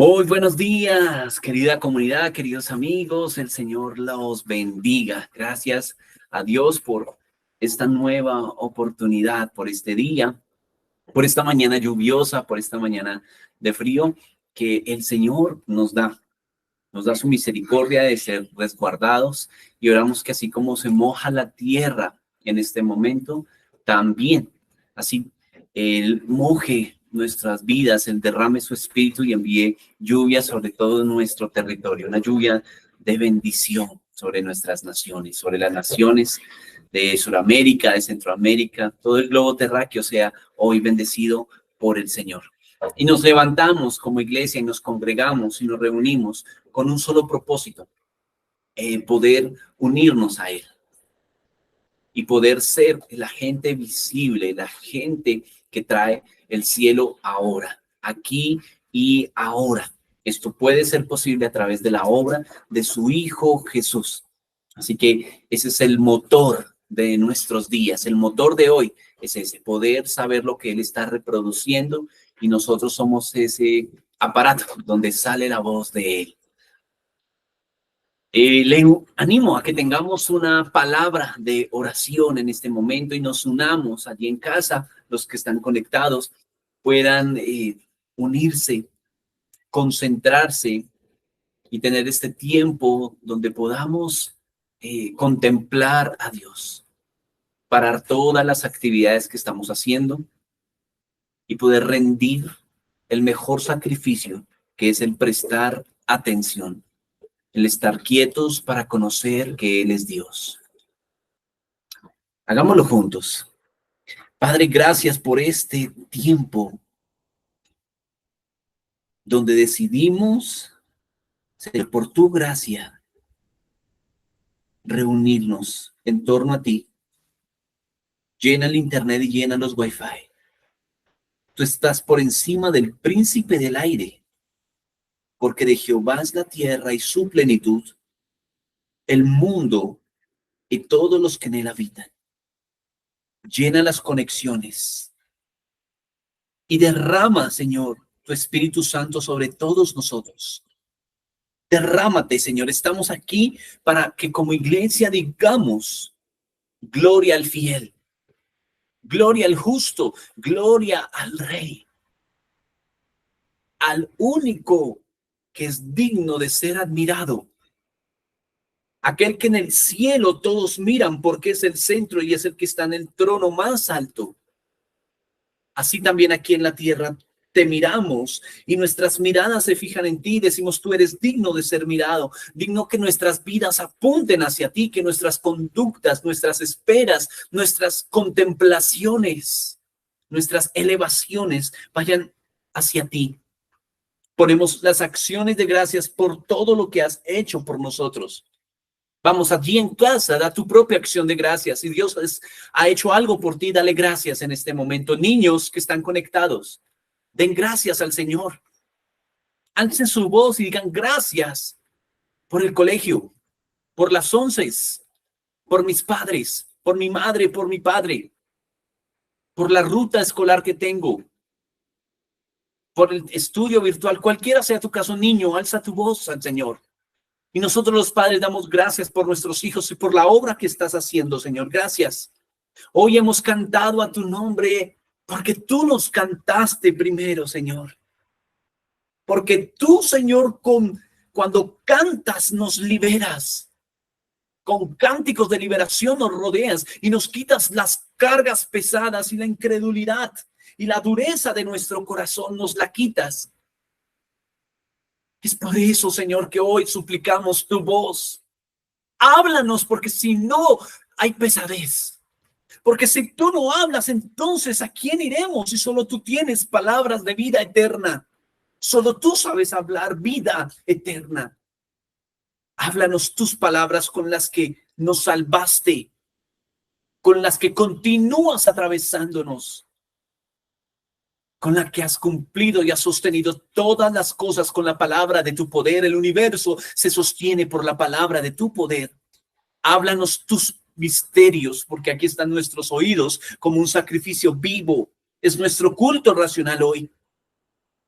Muy buenos días, querida comunidad, queridos amigos. El Señor los bendiga. Gracias a Dios por esta nueva oportunidad, por este día, por esta mañana lluviosa, por esta mañana de frío que el Señor nos da. Nos da su misericordia de ser resguardados y oramos que así como se moja la tierra en este momento, también así Él moje nuestras vidas, Él derrame su espíritu y envíe lluvia sobre todo nuestro territorio, una lluvia de bendición sobre nuestras naciones, sobre las naciones de Sudamérica, de Centroamérica, todo el globo terráqueo sea hoy bendecido por el Señor. Y nos levantamos como iglesia y nos congregamos y nos reunimos con un solo propósito, poder unirnos a Él y poder ser la gente visible, la gente que trae el cielo ahora, aquí y ahora. Esto puede ser posible a través de la obra de su Hijo Jesús. Así que ese es el motor de nuestros días, el motor de hoy es ese, poder saber lo que Él está reproduciendo y nosotros somos ese aparato donde sale la voz de Él. Le animo a que tengamos una palabra de oración en este momento y nos unamos allí en casa, los que están conectados puedan unirse, concentrarse y tener este tiempo donde podamos contemplar a Dios, parar todas las actividades que estamos haciendo y poder rendir el mejor sacrificio, que es el prestar atención, el estar quietos para conocer que Él es Dios. Hagámoslo juntos. Padre, gracias por este tiempo donde decidimos, Señor, por tu gracia, reunirnos en torno a ti. Llena el internet y llena los wifi. Tú estás por encima del príncipe del aire, porque de Jehová es la tierra y su plenitud, el mundo y todos los que en él habitan. Llena las conexiones y derrama, Señor, tu Espíritu Santo sobre todos nosotros. Derrámate, Señor. Estamos aquí para que como iglesia digamos, gloria al fiel, gloria al justo, gloria al Rey, al único que es digno de ser admirado. Aquel que en el cielo todos miran porque es el centro y es el que está en el trono más alto. Así también aquí en la tierra te miramos y nuestras miradas se fijan en ti. Decimos, tú eres digno de ser mirado, digno que nuestras vidas apunten hacia ti, que nuestras conductas, nuestras esperas, nuestras contemplaciones, nuestras elevaciones vayan hacia ti. Ponemos las acciones de gracias por todo lo que has hecho por nosotros. Vamos, allí en casa, da tu propia acción de gracias. Si Dios ha hecho algo por ti, dale gracias en este momento. Niños que están conectados, den gracias al Señor. Alcen su voz y digan gracias por el colegio, por las 11, por mis padres, por mi madre, por mi padre, por la ruta escolar que tengo, por el estudio virtual. Cualquiera sea tu caso, niño, alza tu voz al Señor. Y nosotros los padres damos gracias por nuestros hijos y por la obra que estás haciendo, Señor. Gracias. Hoy hemos cantado a tu nombre porque tú nos cantaste primero, Señor. Porque tú, Señor, cuando cantas nos liberas. Con cánticos de liberación nos rodeas y nos quitas las cargas pesadas y la incredulidad y la dureza de nuestro corazón nos la quitas. Es por eso, Señor, que hoy suplicamos tu voz. Háblanos, porque si no, hay pesadez. Porque si tú no hablas, entonces ¿a quién iremos? Si solo tú tienes palabras de vida eterna. Solo tú sabes hablar vida eterna. Háblanos tus palabras con las que nos salvaste, con las que continúas atravesándonos, con la que has cumplido y has sostenido todas las cosas con la palabra de tu poder. El universo se sostiene por la palabra de tu poder. Háblanos tus misterios, porque aquí están nuestros oídos como un sacrificio vivo. Es nuestro culto racional hoy.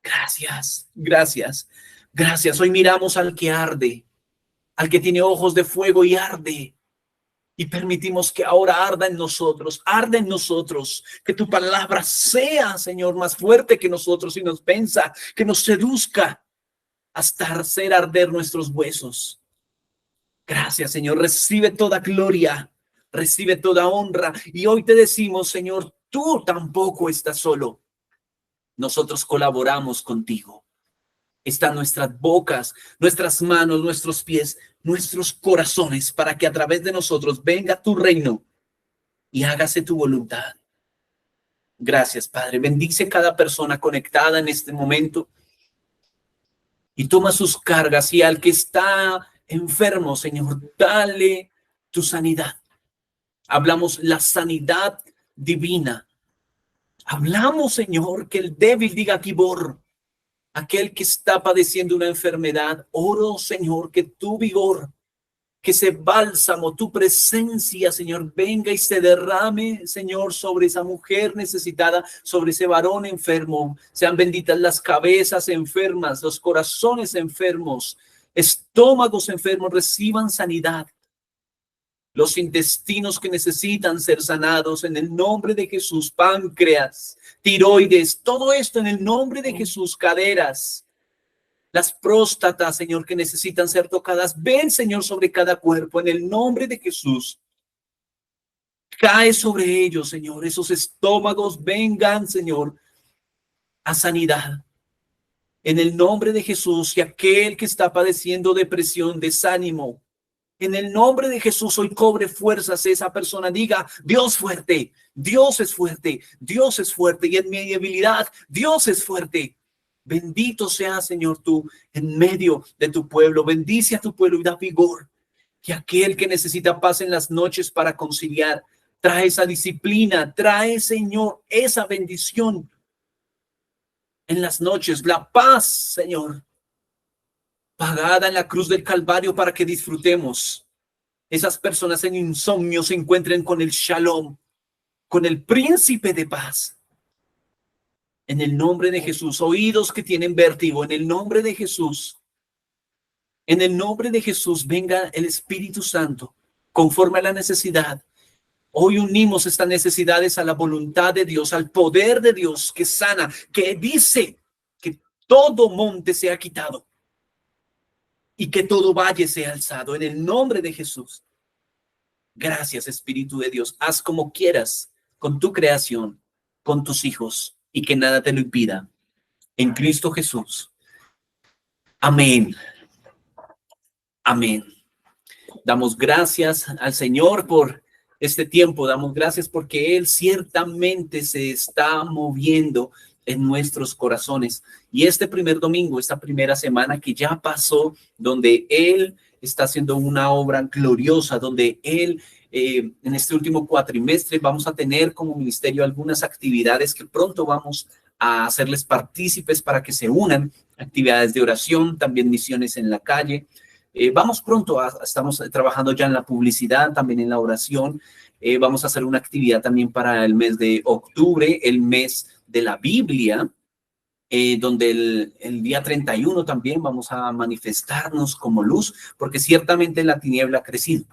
Gracias, gracias, gracias. Hoy miramos al que arde, al que tiene ojos de fuego y arde. Y permitimos que ahora arde en nosotros, que tu palabra sea, Señor, más fuerte que nosotros y nos venza, que nos seduzca hasta hacer arder nuestros huesos. Gracias, Señor, recibe toda gloria, recibe toda honra. Y hoy te decimos, Señor, tú tampoco estás solo. Nosotros colaboramos contigo. Están nuestras bocas, nuestras manos, nuestros pies, nuestros corazones, para que a través de nosotros venga tu reino y hágase tu voluntad. Gracias, Padre. Bendice cada persona conectada en este momento y toma sus cargas. Y al que está enfermo, Señor, dale tu sanidad. Hablamos la sanidad divina. Hablamos, Señor, que el débil diga Kibor. Aquel que está padeciendo una enfermedad, oro, Señor, que tu vigor, que ese bálsamo, tu presencia, Señor, venga y se derrame, Señor, sobre esa mujer necesitada, sobre ese varón enfermo. Sean benditas las cabezas enfermas, los corazones enfermos, estómagos enfermos, reciban sanidad. Los intestinos que necesitan ser sanados en el nombre de Jesús, páncreas, tiroides, todo esto en el nombre de Jesús, caderas, las próstatas, Señor, que necesitan ser tocadas. Ven, Señor, sobre cada cuerpo en el nombre de Jesús. Cae sobre ellos, Señor, esos estómagos, vengan, Señor, a sanidad. En el nombre de Jesús, y aquel que está padeciendo depresión, desánimo, en el nombre de Jesús, hoy cobre fuerzas esa persona. Diga, Dios fuerte, Dios es fuerte, Dios es fuerte. Y en mi debilidad, Dios es fuerte. Bendito sea, Señor, tú en medio de tu pueblo. Bendice a tu pueblo y da vigor. Que aquel que necesita paz en las noches para conciliar, trae esa disciplina, trae, Señor, esa bendición en las noches. La paz, Señor, pagada en la cruz del Calvario para que disfrutemos. Esas personas en insomnio se encuentren con el Shalom, con el príncipe de paz. En el nombre de Jesús, oídos que tienen vértigo, en el nombre de Jesús, en el nombre de Jesús, venga el Espíritu Santo, conforme a la necesidad. Hoy unimos estas necesidades a la voluntad de Dios, al poder de Dios que sana, que dice que todo monte sea quitado y que todo valle sea alzado en el nombre de Jesús. Gracias, Espíritu de Dios. Haz como quieras con tu creación, con tus hijos, y que nada te lo impida. En Cristo Jesús. Amén. Amén. Damos gracias al Señor por este tiempo. Damos gracias porque Él ciertamente se está moviendo en nuestros corazones. Y este primer domingo, esta primera semana que ya pasó, donde Él está haciendo una obra gloriosa, donde Él, en este último cuatrimestre, vamos a tener como ministerio algunas actividades que pronto vamos a hacerles partícipes para que se unan, actividades de oración, también misiones en la calle. Vamos pronto, estamos trabajando ya en la publicidad, también en la oración. Vamos a hacer una actividad también para el mes de octubre, el mes de la Biblia, donde el día 31 también vamos a manifestarnos como luz, porque ciertamente la tiniebla ha crecido.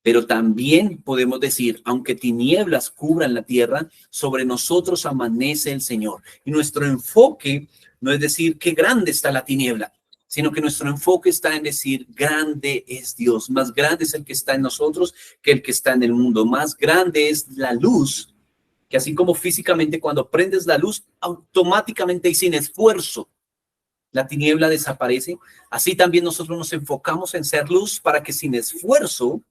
Pero también podemos decir, aunque tinieblas cubran la tierra, sobre nosotros amanece el Señor. Y nuestro enfoque no es decir qué grande está la tiniebla, sino que nuestro enfoque está en decir, grande es Dios, más grande es el que está en nosotros que el que está en el mundo, más grande es la luz, que así como físicamente cuando prendes la luz, automáticamente y sin esfuerzo, la tiniebla desaparece. Así también nosotros nos enfocamos en ser luz para que sin esfuerzo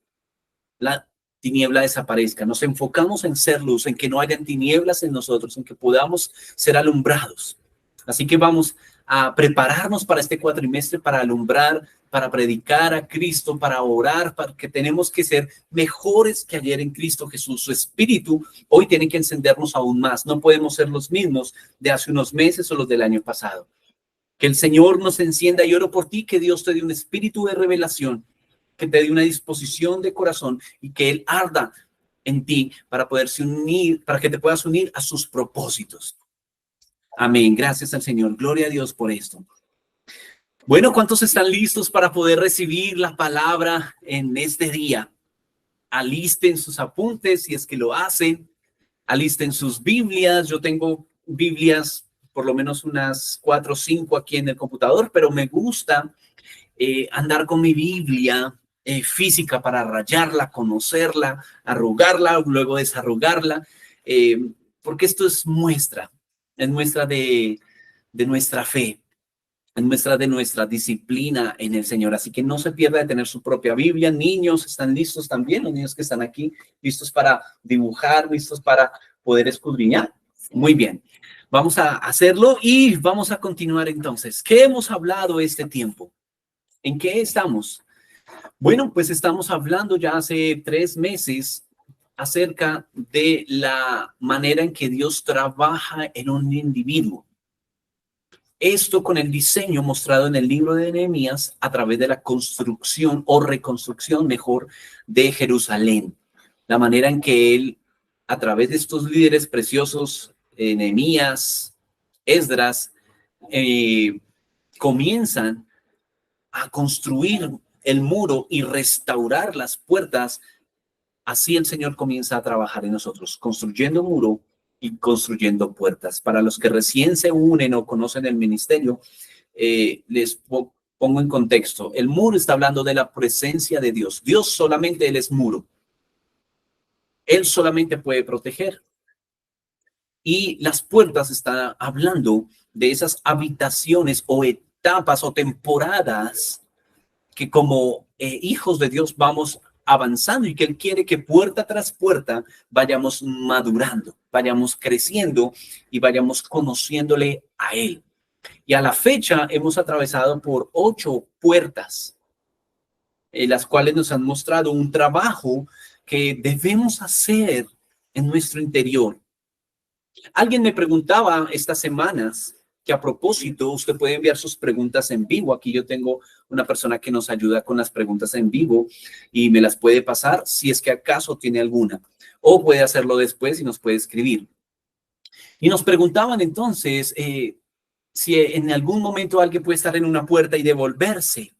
la tiniebla desaparezca. Nos enfocamos en ser luz, en que no hayan tinieblas en nosotros, en que podamos ser alumbrados. Así que vamos a prepararnos para este cuatrimestre, para alumbrar, para predicar a Cristo, para orar, para que tenemos que ser mejores que ayer en Cristo Jesús. Su espíritu hoy tiene que encendernos aún más. No podemos ser los mismos de hace unos meses o los del año pasado. Que el Señor nos encienda, y oro por ti, que Dios te dé un espíritu de revelación, que te dé una disposición de corazón y que Él arda en ti para poderse unir, para que te puedas unir a sus propósitos. Amén. Gracias al Señor. Gloria a Dios por esto. Bueno, ¿cuántos están listos para poder recibir la palabra en este día? Alisten sus apuntes si es que lo hacen. Alisten sus Biblias. Yo tengo Biblias, por lo menos unas 4 o 5 aquí en el computador, pero me gusta andar con mi Biblia física para rayarla, conocerla, arrugarla, luego desarrugarla, porque esto es muestra de nuestra fe, es muestra de nuestra disciplina en el Señor. Así que no se pierda de tener su propia Biblia. Niños, ¿están listos también? Los niños que están aquí, listos para dibujar, listos para poder escudriñar. Muy bien, vamos a hacerlo y vamos a continuar entonces. ¿Qué hemos hablado este tiempo? ¿En qué estamos? Bueno, pues estamos hablando ya hace 3 meses acerca de la manera en que Dios trabaja en un individuo. Esto con el diseño mostrado en el libro de Nehemías a través de la construcción o reconstrucción, mejor, de Jerusalén. La manera en que él, a través de estos líderes preciosos, Nehemías, Esdras, comienzan a construir el muro y restaurar las puertas. Así el Señor comienza a trabajar en nosotros, construyendo muro y construyendo puertas. Para los que recién se unen o conocen el ministerio, les pongo en contexto. El muro está hablando de la presencia de Dios. Dios solamente, Él es muro. Él solamente puede proteger. Y las puertas están hablando de esas habitaciones o etapas o temporadas que como hijos de Dios vamos avanzando y que Él quiere que puerta tras puerta vayamos madurando, vayamos creciendo y vayamos conociéndole a Él. Y a la fecha hemos atravesado por 8 puertas, las cuales nos han mostrado un trabajo que debemos hacer en nuestro interior. Alguien me preguntaba estas semanas que a propósito usted puede enviar sus preguntas en vivo. Aquí yo tengo una persona que nos ayuda con las preguntas en vivo y me las puede pasar si es que acaso tiene alguna, o puede hacerlo después y nos puede escribir. Y nos preguntaban entonces si en algún momento alguien puede estar en una puerta y devolverse,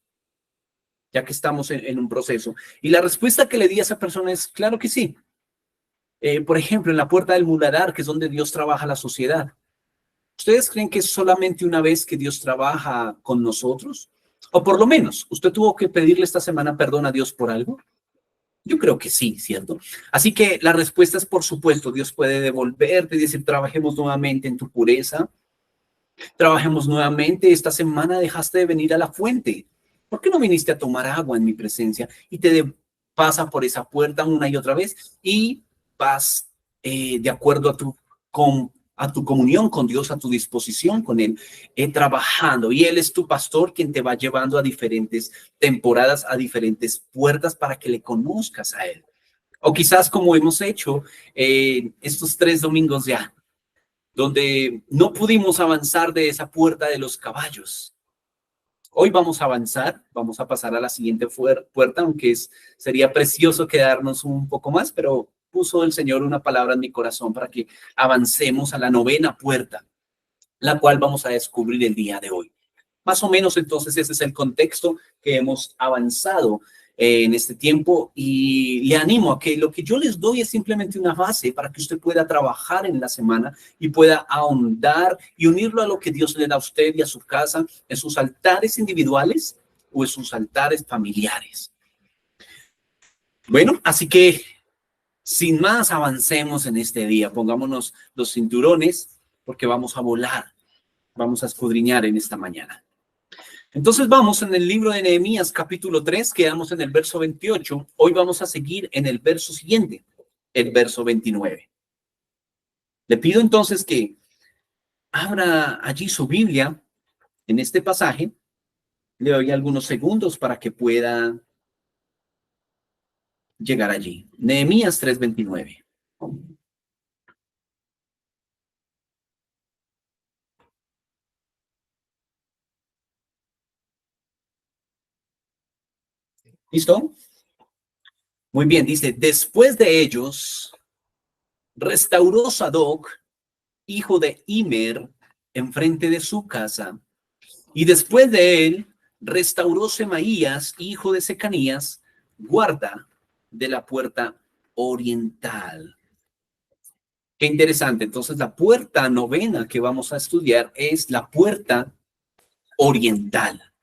ya que estamos en un proceso. Y la respuesta que le di a esa persona es claro que sí. Por ejemplo, en la puerta del Muladar, que es donde Dios trabaja la sociedad. ¿Ustedes creen que es solamente una vez que Dios trabaja con nosotros? O por lo menos, ¿usted tuvo que pedirle esta semana perdón a Dios por algo? Yo creo que sí, ¿cierto? Así que la respuesta es por supuesto, Dios puede devolverte y decir, trabajemos nuevamente en tu pureza, trabajemos nuevamente, esta semana dejaste de venir a la fuente. ¿Por qué no viniste a tomar agua en mi presencia? Y pasa por esa puerta una y otra vez y vas de acuerdo a tu comunión con Dios, a tu disposición con Él, trabajando. Y Él es tu pastor quien te va llevando a diferentes temporadas, a diferentes puertas para que le conozcas a Él. O quizás como hemos hecho estos 3 domingos ya, donde no pudimos avanzar de esa puerta de los caballos. Hoy vamos a avanzar, vamos a pasar a la siguiente puerta, aunque sería precioso quedarnos un poco más, pero puso el Señor una palabra en mi corazón para que avancemos a la 9ª puerta, la cual vamos a descubrir el día de hoy. Más o menos entonces ese es el contexto que hemos avanzado en este tiempo y le animo a que lo que yo les doy es simplemente una base para que usted pueda trabajar en la semana y pueda ahondar y unirlo a lo que Dios le da a usted y a su casa, en sus altares individuales o en sus altares familiares. Bueno, así que sin más avancemos en este día, pongámonos los cinturones porque vamos a volar, vamos a escudriñar en esta mañana. Entonces vamos en el libro de Nehemías capítulo 3, quedamos en el verso 28. Hoy vamos a seguir en el verso siguiente, el verso 29. Le pido entonces que abra allí su Biblia en este pasaje. Le doy algunos segundos para que pueda llegar allí. Nehemías 3:29. ¿Listo? Muy bien, dice, después de ellos, restauró Sadoc, hijo de Imer, enfrente de su casa. Y después de él, restauró Semaías, hijo de Secanías, guarda de la puerta oriental. Qué interesante. Entonces, la puerta novena que vamos a estudiar es la puerta oriental.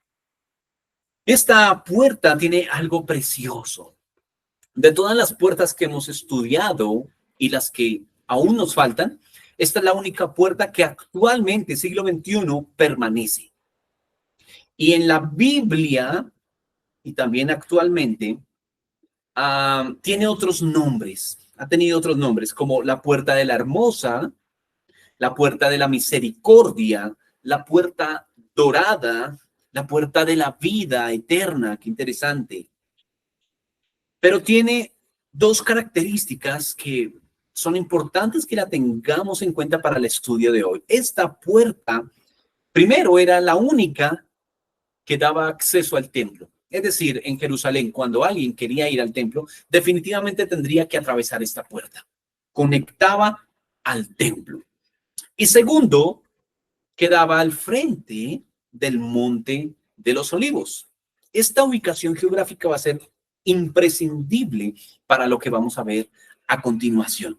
Esta puerta tiene algo precioso. De todas las puertas que hemos estudiado y las que aún nos faltan, esta es la única puerta que actualmente, siglo XXI, permanece. Y en la Biblia, y también actualmente, tiene otros nombres. Ha tenido otros nombres, como la puerta de la hermosa, la puerta de la misericordia, la puerta dorada, la puerta de la vida eterna. Qué interesante. Pero tiene dos características que son importantes que la tengamos en cuenta para el estudio de hoy. Esta puerta, primero, era la única que daba acceso al templo. Es decir, en Jerusalén, cuando alguien quería ir al templo, definitivamente tendría que atravesar esta puerta. Conectaba al templo. Y segundo, quedaba al frente del Monte de los Olivos. Esta ubicación geográfica va a ser imprescindible para lo que vamos a ver a continuación.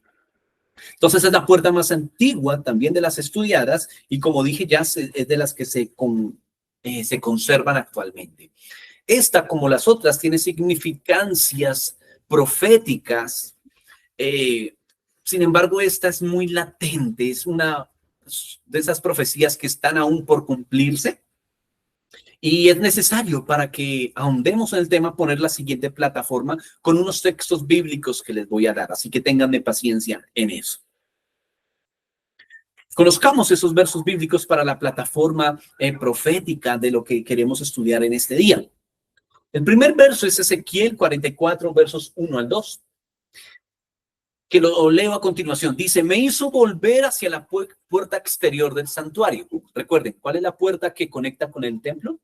Entonces es la puerta más antigua también de las estudiadas y como dije ya es de las que se conservan actualmente. Esta, como las otras, tiene significancias proféticas. Sin embargo, esta es muy latente, es una de esas profecías que están aún por cumplirse. Y es necesario para que ahondemos en el tema poner la siguiente plataforma con unos textos bíblicos que les voy a dar. Así que ténganme paciencia en eso. Conozcamos esos versos bíblicos para la plataforma profética de lo que queremos estudiar en este día. El primer verso es Ezequiel 44, versos 1 al 2, que lo leo a continuación. Dice, me hizo volver hacia la puerta exterior del santuario. Recuerden, ¿cuál es la puerta que conecta con el templo?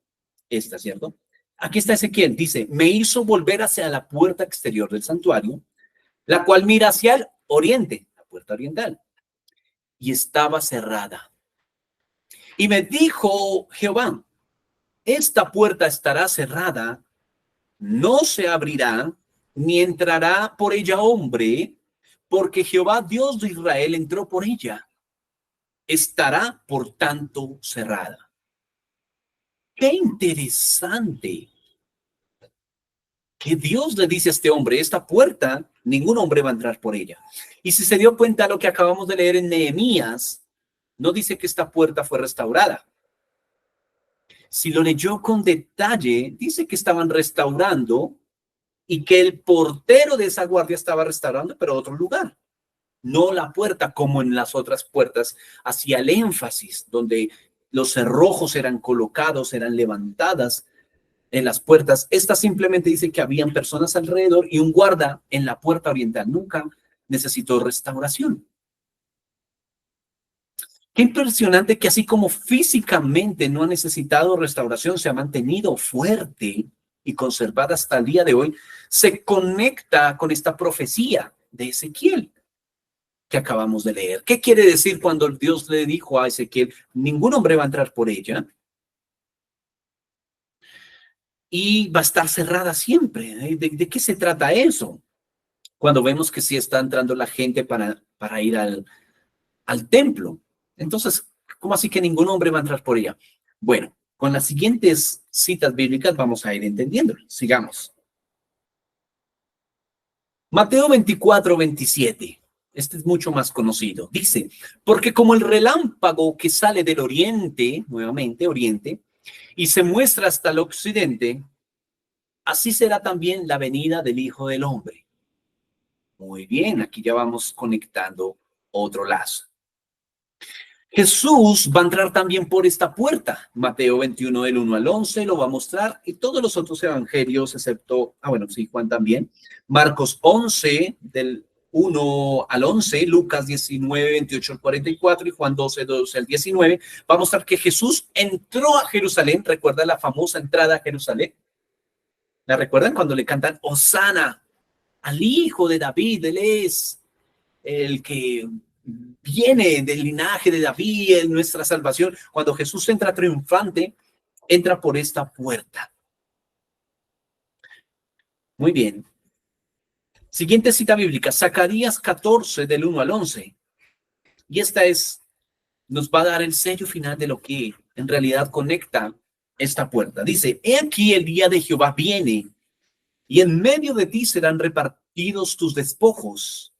Esta, ¿cierto? Aquí está Ezequiel, dice, me hizo volver hacia la puerta exterior del santuario, la cual mira hacia el oriente, la puerta oriental, y estaba cerrada. Y me dijo Jehová, esta puerta estará cerrada, no se abrirá, ni entrará por ella hombre, porque Jehová, Dios de Israel, entró por ella. Estará, por tanto, cerrada. ¡Qué interesante! Que Dios le dice a este hombre, esta puerta, ningún hombre va a entrar por ella. Y si se dio cuenta de lo que acabamos de leer en Nehemías, no dice que esta puerta fue restaurada. Si lo leyó con detalle, dice que estaban restaurando y que el portero de esa guardia estaba restaurando, pero otro lugar. No la puerta como en las otras puertas, hacía el énfasis, donde los cerrojos eran colocados, eran levantadas en las puertas. Esta simplemente dice que habían personas alrededor y un guarda en la puerta oriental. Nunca necesitó restauración. Qué impresionante que así como físicamente no ha necesitado restauración, se ha mantenido fuerte y conservada hasta el día de hoy, se conecta con esta profecía de Ezequiel que acabamos de leer. ¿Qué quiere decir cuando Dios le dijo a Ezequiel, ningún hombre va a entrar por ella? Y va a estar cerrada siempre. ¿De qué se trata eso? Cuando vemos que sí está entrando la gente para ir al templo. Entonces, ¿cómo así que ningún hombre va a entrar por ella? Bueno, con las siguientes citas bíblicas vamos a ir entendiéndolo. Sigamos. Mateo 24, 27. Este es mucho más conocido. Dice, porque como el relámpago que sale del oriente, nuevamente oriente, y se muestra hasta el occidente, así será también la venida del Hijo del Hombre. Muy bien, aquí ya vamos conectando otro lazo. Jesús va a entrar también por esta puerta. Mateo 21 del 1 al 11 lo va a mostrar y todos los otros evangelios, excepto, bueno, sí, Juan también. Marcos 11 del 1 al 11, Lucas 19, 28 al 44 y Juan 12, 12 al 19. Va a mostrar que Jesús entró a Jerusalén. ¿Recuerda la famosa entrada a Jerusalén? ¿La recuerdan cuando le cantan Hosana al Hijo de David? Él es el que viene del linaje de David, en nuestra salvación. Cuando Jesús entra triunfante, entra por esta puerta. Muy bien. Siguiente cita bíblica, Zacarías 14, del 1 al 11. Y esta nos va a dar el sello final de lo que en realidad conecta esta puerta. Dice, he aquí el día de Jehová viene, y en medio de ti serán repartidos tus despojos,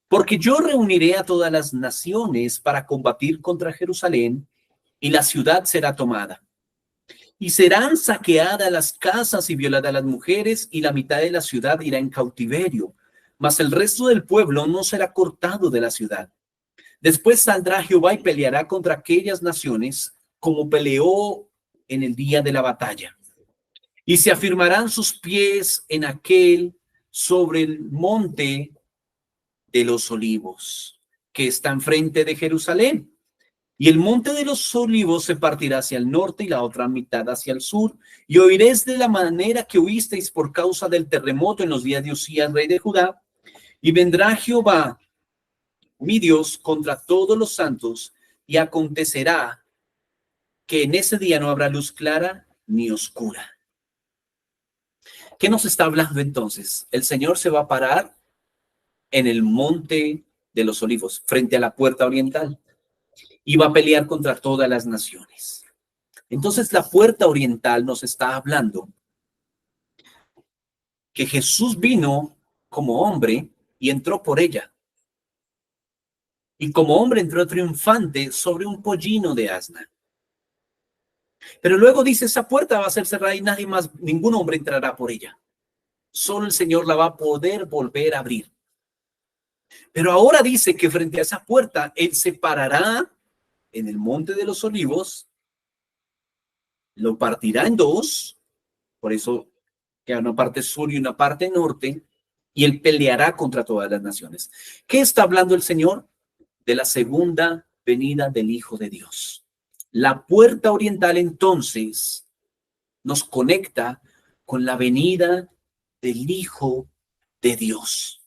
porque yo reuniré a todas las naciones para combatir contra Jerusalén, y la ciudad será tomada. Y serán saqueadas las casas y violadas las mujeres, y la mitad de la ciudad irá en cautiverio, mas el resto del pueblo no será cortado de la ciudad. Después saldrá Jehová y peleará contra aquellas naciones, como peleó en el día de la batalla. Y se afirmarán sus pies en aquel sobre el monte de los olivos, que está enfrente de Jerusalén. Y el monte de los olivos se partirá hacia el norte y la otra mitad hacia el sur. Y oiréis de la manera que oísteis por causa del terremoto en los días de Usías, rey de Judá. Y vendrá Jehová, mi Dios, contra todos los santos, y acontecerá que en ese día no habrá luz clara ni oscura. ¿Qué nos está hablando entonces? El Señor se va a parar en el monte de los olivos, frente a la puerta oriental, y va a pelear contra todas las naciones. Entonces la puerta oriental nos está hablando que Jesús vino como hombre y entró por ella. Y como hombre entró triunfante sobre un pollino de asna. Pero luego dice, esa puerta va a ser cerrada y nadie más, ningún hombre entrará por ella. Solo el Señor la va a poder volver a abrir. Pero ahora dice que frente a esa puerta, Él se parará en el monte de los olivos, lo partirá en dos, por eso queda una parte sur y una parte norte, y Él peleará contra todas las naciones. ¿Qué está hablando el Señor? De la segunda venida del Hijo de Dios. La puerta oriental entonces nos conecta con la venida del Hijo de Dios.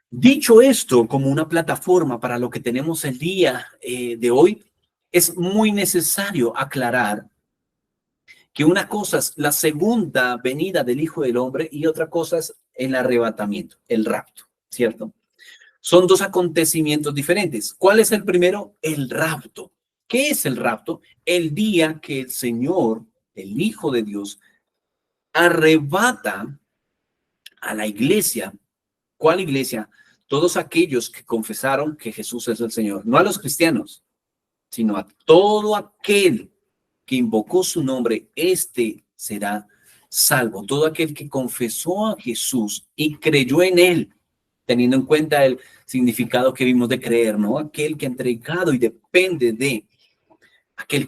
Dicho esto como una plataforma para lo que tenemos el día de hoy, es muy necesario aclarar que una cosa es la segunda venida del Hijo del Hombre y otra cosa es el arrebatamiento, el rapto, ¿cierto? Son dos acontecimientos diferentes. ¿Cuál es el primero? El rapto. ¿Qué es el rapto? El día que el Señor, el Hijo de Dios, arrebata a la iglesia. ¿Cuál iglesia? Todos aquellos que confesaron que Jesús es el Señor. No a los cristianos, sino a todo aquel que invocó su nombre, este será salvo. Todo aquel que confesó a Jesús y creyó en él, teniendo en cuenta el significado que vimos de creer, ¿no? Aquel que ha entregado y depende de aquel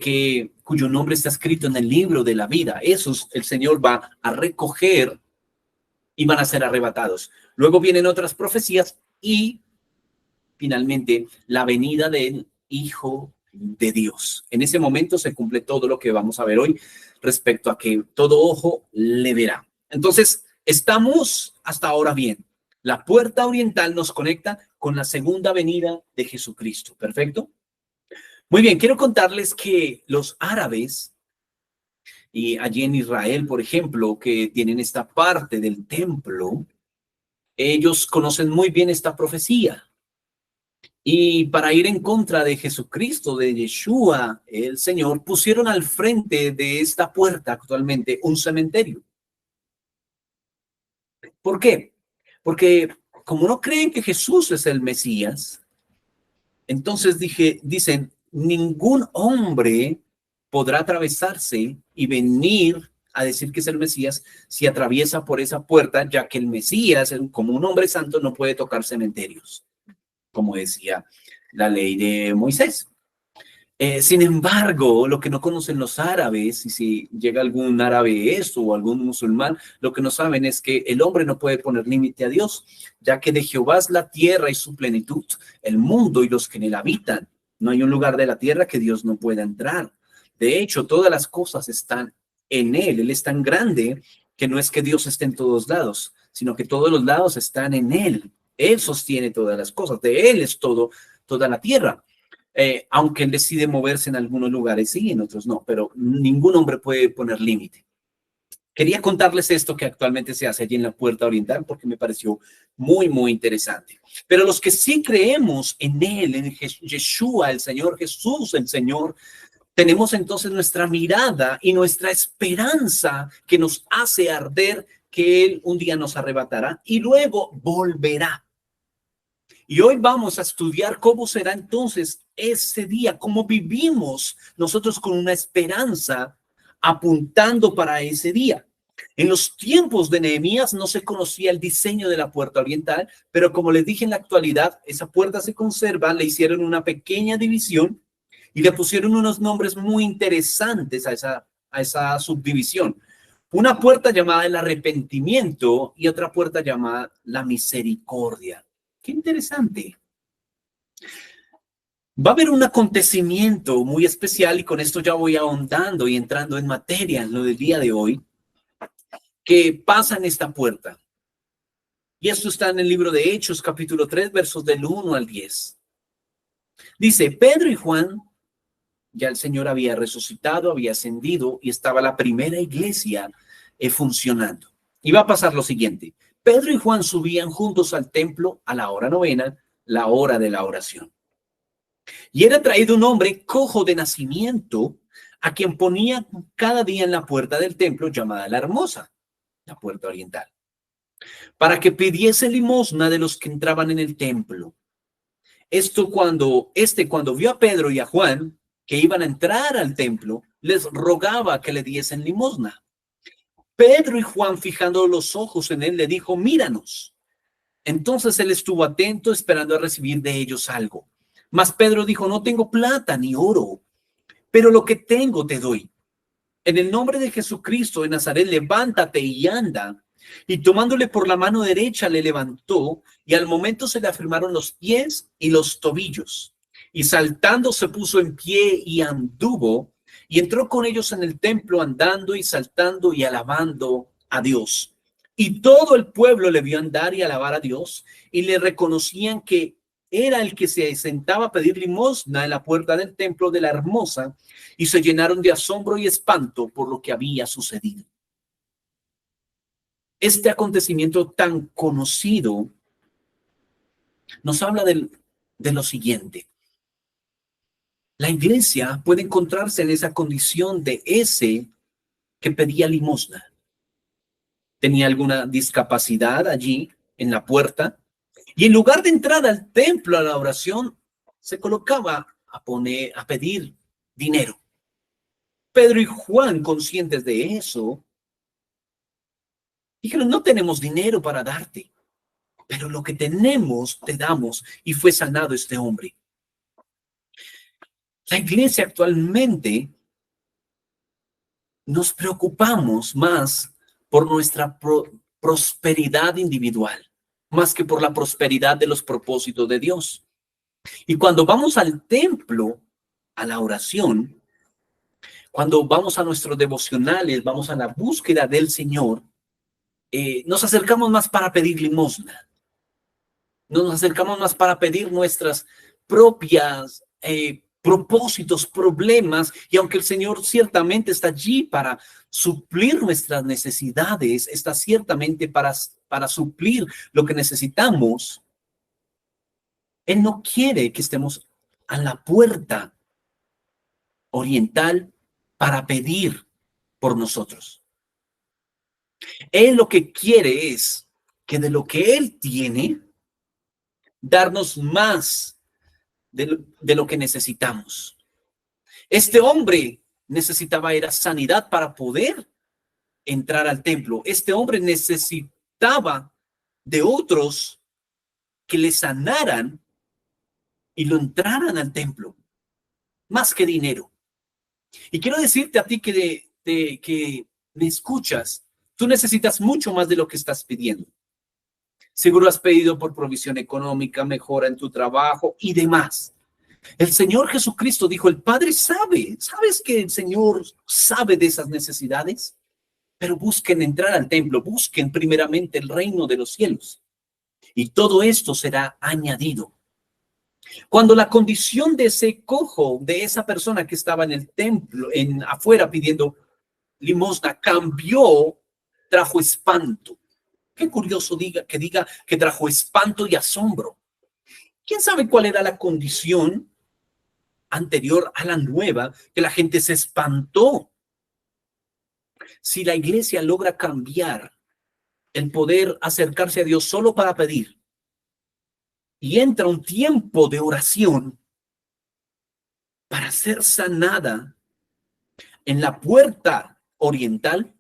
cuyo nombre está escrito en el libro de la vida. Esos el Señor va a recoger y van a ser arrebatados. Luego vienen otras profecías y finalmente la venida del Hijo de Dios. En ese momento se cumple todo lo que vamos a ver hoy respecto a que todo ojo le verá. Entonces, estamos hasta ahora bien. La puerta oriental nos conecta con la segunda venida de Jesucristo. ¿Perfecto? Muy bien, quiero contarles que los árabes, y allí en Israel, por ejemplo, que tienen esta parte del templo, ellos conocen muy bien esta profecía. Y para ir en contra de Jesucristo, de Yeshua, el Señor, pusieron al frente de esta puerta actualmente un cementerio. ¿Por qué? Porque como no creen que Jesús es el Mesías, entonces dicen, ningún hombre podrá atravesarse y venir a decir que es el Mesías si atraviesa por esa puerta, ya que el Mesías, como un hombre santo, no puede tocar cementerios, como decía la ley de Moisés. Sin embargo, lo que no conocen los árabes, y si llega algún árabe esto o algún musulmán, lo que no saben es que el hombre no puede poner límite a Dios, ya que de Jehová es la tierra y su plenitud, el mundo y los que en él habitan. No hay un lugar de la tierra que Dios no pueda entrar. De hecho, todas las cosas están en él. Él es tan grande que no es que Dios esté en todos lados, sino que todos los lados están en él. Él sostiene todas las cosas, de Él es todo, toda la tierra. Aunque Él decide moverse en algunos lugares sí, en otros no, pero ningún hombre puede poner límite. Quería contarles esto que actualmente se hace allí en la Puerta Oriental porque me pareció muy, muy interesante. Pero los que sí creemos en Él, en Yeshua, el Señor Jesús, el Señor, tenemos entonces nuestra mirada y nuestra esperanza que nos hace arder que Él un día nos arrebatará y luego volverá. Y hoy vamos a estudiar cómo será entonces ese día, cómo vivimos nosotros con una esperanza apuntando para ese día. En los tiempos de Nehemías no se conocía el diseño de la Puerta Oriental, pero como les dije, en la actualidad esa puerta se conserva, le hicieron una pequeña división y le pusieron unos nombres muy interesantes a esa subdivisión. Una puerta llamada el arrepentimiento y otra puerta llamada la misericordia. Qué interesante. Va a haber un acontecimiento muy especial y con esto ya voy ahondando y entrando en materia en lo del día de hoy, que pasa en esta puerta. Y esto está en el libro de Hechos, capítulo 3, versos del 1 al 10. Dice, Pedro y Juan, ya el Señor había resucitado, había ascendido y estaba la primera iglesia funcionando. Y va a pasar lo siguiente. Pedro y Juan subían juntos al templo a la hora novena, la hora de la oración. Y era traído un hombre cojo de nacimiento, a quien ponía cada día en la puerta del templo llamada la Hermosa, la puerta oriental, para que pidiese limosna de los que entraban en el templo. Esto cuando vio a Pedro y a Juan que iban a entrar al templo, les rogaba que le diesen limosna. Pedro y Juan, fijando los ojos en él, le dijo, míranos. Entonces él estuvo atento, esperando a recibir de ellos algo. Mas Pedro dijo, no tengo plata ni oro, pero lo que tengo te doy. En el nombre de Jesucristo de Nazaret, levántate y anda. Y tomándole por la mano derecha, le levantó, y al momento se le afirmaron los pies y los tobillos. Y saltando se puso en pie y anduvo, y entró con ellos en el templo andando y saltando y alabando a Dios. Y todo el pueblo le vio andar y alabar a Dios, y le reconocían que era el que se sentaba a pedir limosna en la puerta del templo de la Hermosa, y se llenaron de asombro y espanto por lo que había sucedido. Este acontecimiento tan conocido nos habla de lo siguiente. La iglesia puede encontrarse en esa condición de ese que pedía limosna. Tenía alguna discapacidad allí en la puerta y en lugar de entrar al templo a la oración, se colocaba a pedir dinero. Pedro y Juan, conscientes de eso, dijeron, no tenemos dinero para darte, pero lo que tenemos te damos, y fue sanado este hombre. La iglesia actualmente nos preocupamos más por nuestra prosperidad individual, más que por la prosperidad de los propósitos de Dios. Y cuando vamos al templo, a la oración, cuando vamos a nuestros devocionales, vamos a la búsqueda del Señor, nos acercamos más para pedir limosna. Nos acercamos más para pedir nuestras propias propósitos, problemas, y aunque el Señor ciertamente está allí para suplir nuestras necesidades, está ciertamente para suplir lo que necesitamos, Él no quiere que estemos a la puerta oriental para pedir por nosotros. Él lo que quiere es que de lo que Él tiene, darnos más de lo que necesitamos. Este hombre necesitaba era sanidad para poder entrar al templo. Este hombre necesitaba de otros que le sanaran y lo entraran al templo, más que dinero. Y quiero decirte a ti que me escuchas, tú necesitas mucho más de lo que estás pidiendo. Seguro has pedido por provisión económica, mejora en tu trabajo y demás. El Señor Jesucristo dijo, el Padre sabe. ¿Sabes que el Señor sabe de esas necesidades? Pero busquen entrar al templo, busquen primeramente el reino de los cielos. Y todo esto será añadido. Cuando la condición de ese cojo, de esa persona que estaba en el templo, afuera pidiendo limosna, cambió, trajo espanto. Qué curioso diga que trajo espanto y asombro. ¿Quién sabe cuál era la condición anterior a la nueva que la gente se espantó? Si la iglesia logra cambiar el poder acercarse a Dios solo para pedir y entra un tiempo de oración para ser sanada en la puerta oriental,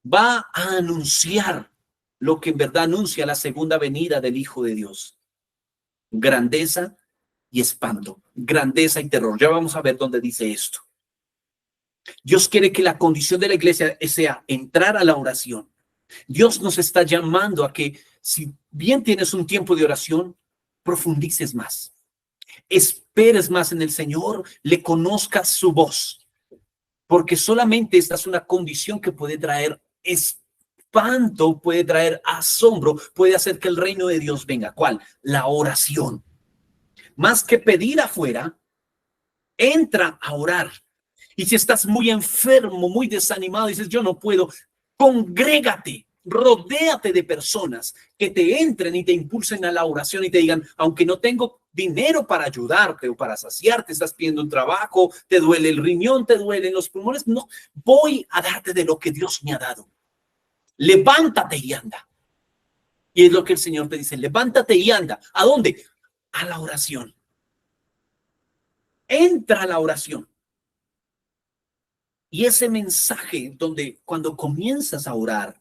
va a anunciar lo que en verdad anuncia la segunda venida del Hijo de Dios. Grandeza y espanto, grandeza y terror. Ya vamos a ver dónde dice esto. Dios quiere que la condición de la iglesia sea entrar a la oración. Dios nos está llamando a que, si bien tienes un tiempo de oración, profundices más, esperes más en el Señor, le conozcas su voz, porque solamente esta es una condición que puede traer espanto, puede traer asombro, puede hacer que el reino de Dios venga. ¿Cuál? La oración. Más que pedir afuera, entra a orar. Y si estás muy enfermo, muy desanimado, dices, yo no puedo, congrégate, rodéate de personas que te entren y te impulsen a la oración y te digan, aunque no tengo dinero para ayudarte o para saciarte, estás pidiendo un trabajo, te duele el riñón, te duelen los pulmones, no, voy a darte de lo que Dios me ha dado. Levántate y anda. Y es lo que el Señor te dice, levántate y anda. ¿A dónde? A la oración. Entra a la oración. Y ese mensaje donde cuando comienzas a orar,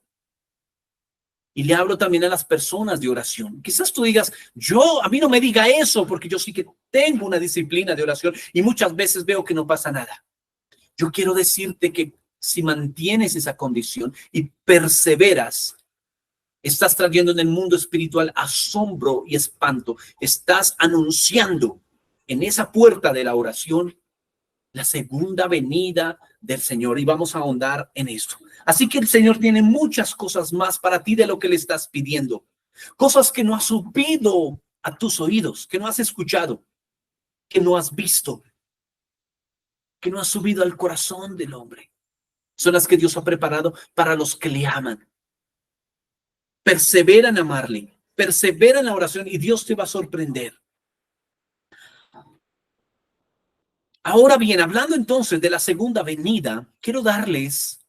y le hablo también a las personas de oración, quizás tú digas, a mí no me diga eso, porque yo sí que tengo una disciplina de oración y muchas veces veo que no pasa nada. Yo quiero decirte que si mantienes esa condición y perseveras, estás trayendo en el mundo espiritual asombro y espanto. Estás anunciando en esa puerta de la oración la segunda venida del Señor, y vamos a ahondar en esto. Así que el Señor tiene muchas cosas más para ti de lo que le estás pidiendo, cosas que no has subido a tus oídos, que no has escuchado, que no has visto, que no has subido al corazón del hombre. Son las que Dios ha preparado para los que le aman. Persevera en amarle, persevera en la oración y Dios te va a sorprender. Ahora bien, hablando entonces de la segunda venida, quiero darles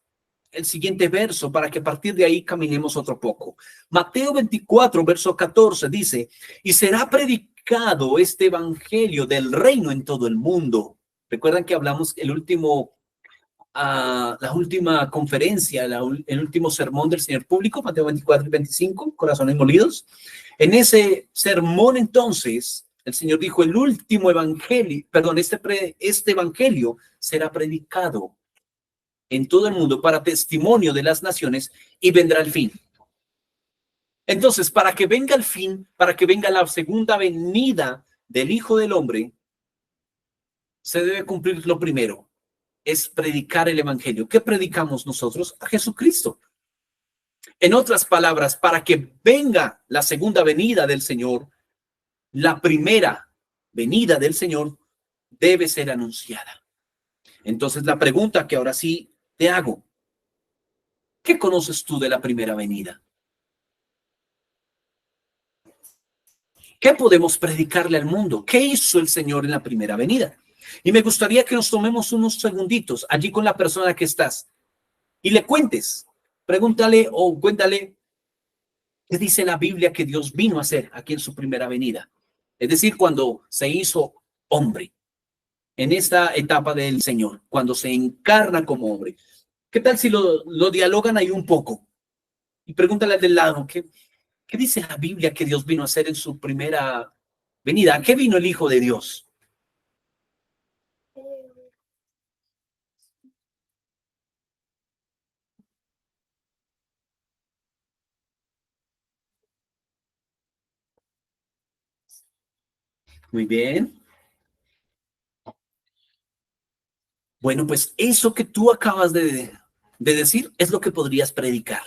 el siguiente verso para que a partir de ahí caminemos otro poco. Mateo 24, verso 14 dice, y será predicado este evangelio del reino en todo el mundo. Recuerdan que hablamos la última conferencia, el último sermón del Señor público, Mateo 24 y 25, corazones molidos. En ese sermón entonces, el Señor dijo, el último evangelio, perdón, este evangelio será predicado en todo el mundo para testimonio de las naciones y vendrá el fin. Entonces, para que venga el fin, para que venga la segunda venida del Hijo del Hombre, se debe cumplir lo primero, es predicar el evangelio. ¿Qué predicamos nosotros? A Jesucristo. En otras palabras, para que venga la segunda venida del Señor, la primera venida del Señor debe ser anunciada. Entonces, la pregunta que ahora sí te hago, ¿qué conoces tú de la primera venida? ¿Qué podemos predicarle al mundo? ¿Qué hizo el Señor en la primera venida? Y me gustaría que nos tomemos unos segunditos allí con la persona que estás y le cuentes, pregúntale o cuéntale qué dice la Biblia que Dios vino a hacer aquí en su primera venida. Es decir, cuando se hizo hombre, en esta etapa del Señor, cuando se encarna como hombre. ¿Qué tal si lo dialogan ahí un poco? Y pregúntale al del lado, ¿qué dice la Biblia que Dios vino a hacer en su primera venida? ¿A qué vino el Hijo de Dios? Muy bien. Bueno, pues eso que tú acabas de decir es lo que podrías predicar.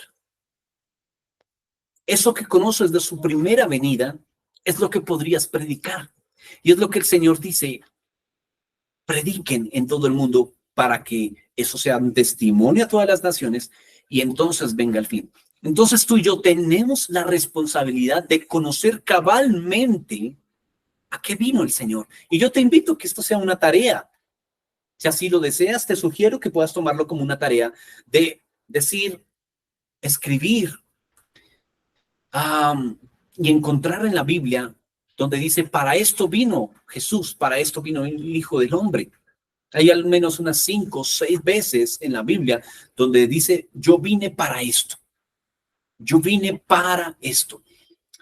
Eso que conoces de su primera venida es lo que podrías predicar. Y es lo que el Señor dice, prediquen en todo el mundo para que eso sea un testimonio a todas las naciones y entonces venga el fin. Entonces tú y yo tenemos la responsabilidad de conocer cabalmente a qué vino el Señor. Y yo te invito a que esto sea una tarea. Si así lo deseas, te sugiero que puedas tomarlo como una tarea de decir, escribir y encontrar en la Biblia donde dice, para esto vino Jesús, para esto vino el Hijo del Hombre. Hay al menos unas 5 o 6 veces en la Biblia donde dice, yo vine para esto. Yo vine para esto.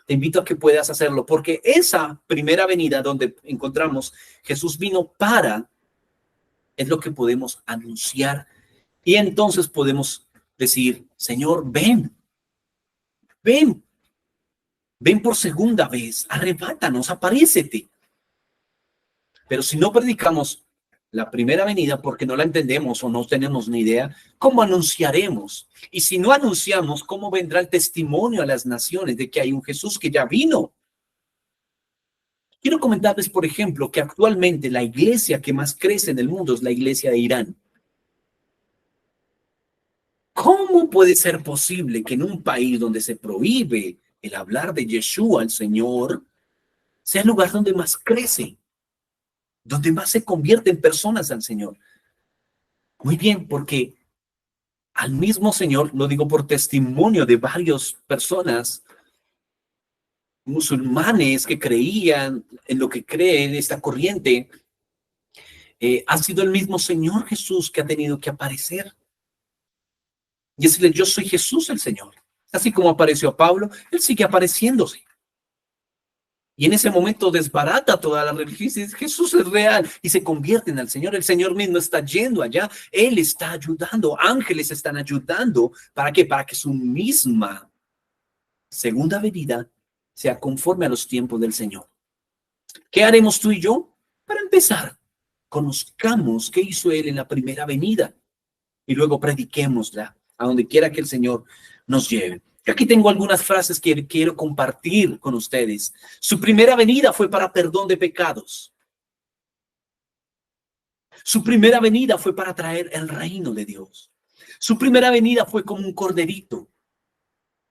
Te invito a que puedas hacerlo, porque esa primera venida donde encontramos Jesús vino para, es lo que podemos anunciar. Y entonces podemos decir, Señor, ven, ven, ven por segunda vez, arrebátanos, aparécete. Pero si no predicamos la primera venida porque no la entendemos o no tenemos ni idea, ¿cómo anunciaremos? Y si no anunciamos, ¿cómo vendrá el testimonio a las naciones de que hay un Jesús que ya vino? Quiero comentarles, por ejemplo, que actualmente la iglesia que más crece en el mundo es la iglesia de Irán. ¿Cómo puede ser posible que en un país donde se prohíbe el hablar de Yeshua, el Señor, sea el lugar donde más crece, donde más se convierten personas al Señor? Muy bien, porque al mismo Señor, lo digo por testimonio de varias personas musulmanes que creían en lo que creen esta corriente, ha sido el mismo Señor Jesús que ha tenido que aparecer y decirle, yo soy Jesús el Señor. Así como apareció a Pablo, él sigue apareciéndose. Y en ese momento desbarata toda la religión y dice, Jesús es real, y se convierten al Señor. El Señor mismo está yendo allá, Él está ayudando, ángeles están ayudando. ¿Para qué? Para que su misma segunda venida sea conforme a los tiempos del Señor. ¿Qué haremos tú y yo? Para empezar, conozcamos qué hizo Él en la primera venida y luego prediquémosla a donde quiera que el Señor nos lleve. Aquí tengo algunas frases que quiero compartir con ustedes. Su primera venida fue para perdón de pecados. Su primera venida fue para traer el reino de Dios. Su primera venida fue como un corderito.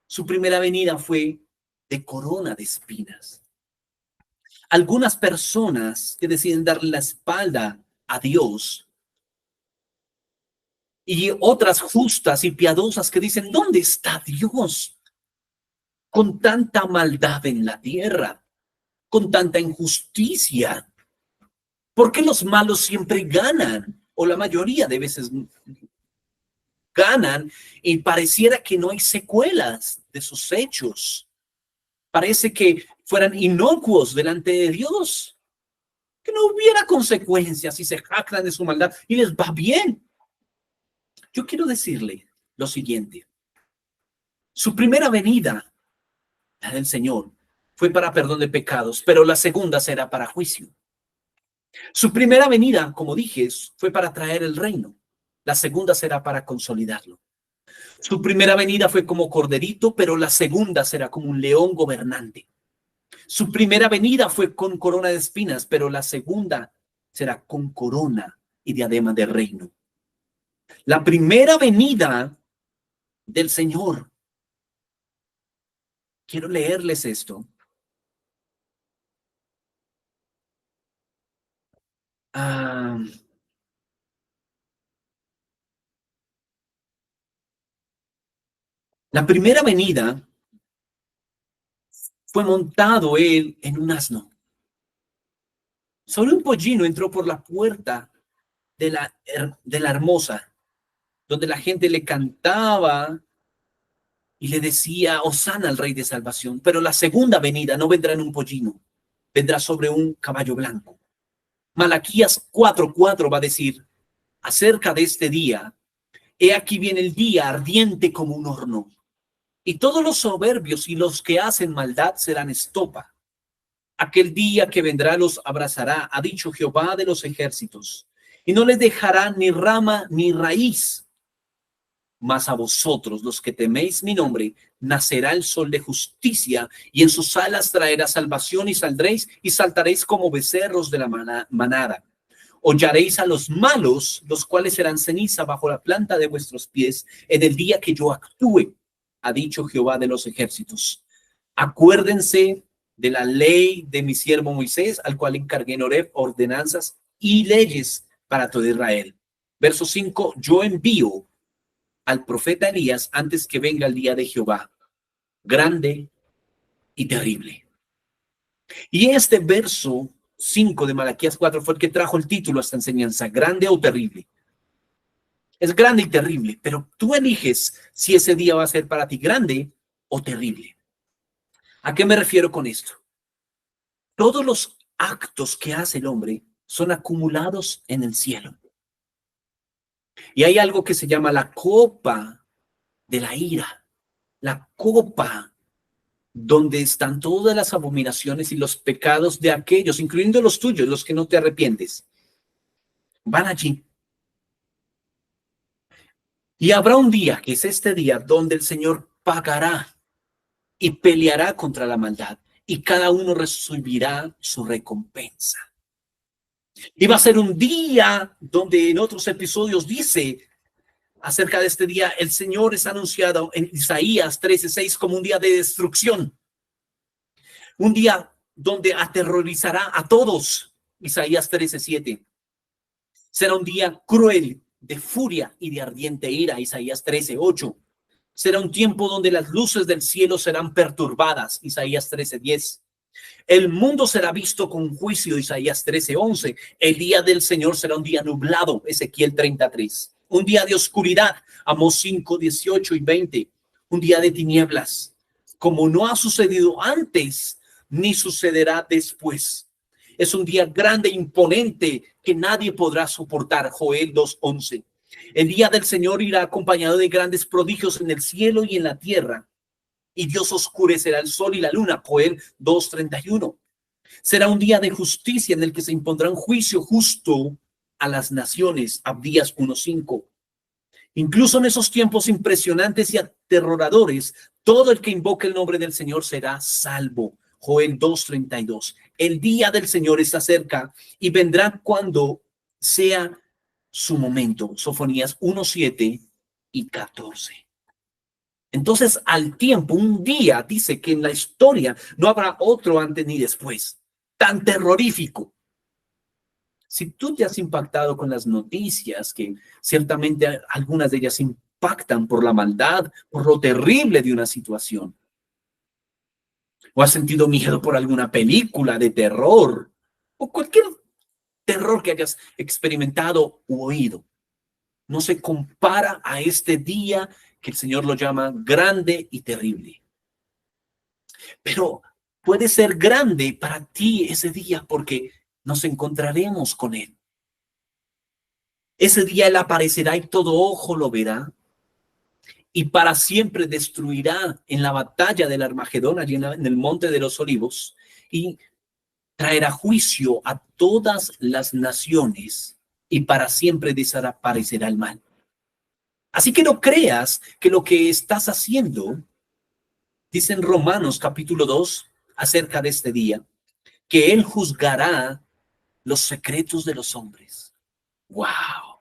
Su primera venida fue de corona de espinas. Algunas personas que deciden darle la espalda a Dios y otras justas y piadosas que dicen, ¿dónde está Dios? Con tanta maldad en la tierra, con tanta injusticia. ¿Por qué los malos siempre ganan? O la mayoría de veces ganan y pareciera que no hay secuelas de sus hechos. Parece que fueran inocuos delante de Dios, que no hubiera consecuencias si se jactan de su maldad y les va bien. Yo quiero decirle lo siguiente. Su primera venida, la del Señor, fue para perdón de pecados, pero la segunda será para juicio. Su primera venida, como dije, fue para traer el reino. La segunda será para consolidarlo. Su primera venida fue como corderito, pero la segunda será como un león gobernante. Su primera venida fue con corona de espinas, pero la segunda será con corona y diadema de reino. La primera venida del Señor. Quiero leerles esto. La primera venida fue montado él en un asno. Sobre un pollino entró por la puerta de la hermosa, donde la gente le cantaba y le decía, Hosana al Rey de Salvación. Pero la segunda venida no vendrá en un pollino, vendrá sobre un caballo blanco. Malaquías 4:4 va a decir, acerca de este día, he aquí viene el día ardiente como un horno, y todos los soberbios y los que hacen maldad serán estopa. Aquel día que vendrá los abrazará, ha dicho Jehová de los ejércitos, y no les dejará ni rama ni raíz. Mas a vosotros, los que teméis mi nombre, nacerá el sol de justicia, y en sus alas traerá salvación, y saldréis y saltaréis como becerros de la manada. Hollaréis a los malos, los cuales serán ceniza bajo la planta de vuestros pies, en el día que yo actúe, ha dicho Jehová de los ejércitos. Acuérdense de la ley de mi siervo Moisés, al cual encargué en Horeb ordenanzas y leyes para todo Israel. Verso 5, yo envío al profeta Elías antes que venga el día de Jehová, grande y terrible. Y este verso 5 de Malaquías 4 fue el que trajo el título a esta enseñanza, grande o terrible. Es grande y terrible, pero tú eliges si ese día va a ser para ti grande o terrible. ¿A qué me refiero con esto? Todos los actos que hace el hombre son acumulados en el cielo. Y hay algo que se llama la copa de la ira, la copa donde están todas las abominaciones y los pecados de aquellos, incluyendo los tuyos, los que no te arrepientes. Van allí. Y habrá un día, que es este día, donde el Señor pagará y peleará contra la maldad, y cada uno recibirá su recompensa. Y va a ser un día donde en otros episodios dice acerca de este día, el Señor es anunciado en Isaías 13:6 como un día de destrucción. Un día donde aterrorizará a todos. Isaías 13:7. Será un día cruel, de furia y de ardiente ira. Isaías 13:8. Será un tiempo donde las luces del cielo serán perturbadas. Isaías 13:10. El mundo será visto con juicio. Isaías 13:11. El día del Señor será un día nublado. Ezequiel 33. Un día de oscuridad. Amós 5:18 y 20. Un día de tinieblas, como no ha sucedido antes, ni sucederá después. Es un día grande e imponente que nadie podrá soportar. Joel 2:11. El día del Señor irá acompañado de grandes prodigios en el cielo y en la tierra, y Dios oscurecerá el sol y la luna. Joel 2:31. Será un día de justicia en el que se impondrá un juicio justo a las naciones. Abdías 1:5. Incluso en esos tiempos impresionantes y aterradores, todo el que invoque el nombre del Señor será salvo. Joel 2:32. El día del Señor está cerca y vendrá cuando sea su momento. Sofonías 1:7 y 14. Entonces, al tiempo, un día dice que en la historia no habrá otro antes ni después, tan terrorífico. Si tú te has impactado con las noticias, que ciertamente algunas de ellas impactan por la maldad, por lo terrible de una situación, o has sentido miedo por alguna película de terror, o cualquier terror que hayas experimentado u oído, no se compara a este día que el Señor lo llama grande y terrible. Pero puede ser grande para ti ese día porque nos encontraremos con Él. Ese día Él aparecerá y todo ojo lo verá, y para siempre destruirá en la batalla del Armagedón, allí en el Monte de los Olivos, y traerá juicio a todas las naciones, y para siempre desaparecerá el mal. Así que no creas que lo que estás haciendo, dice en Romanos capítulo 2, acerca de este día, que Él juzgará los secretos de los hombres. ¡Wow!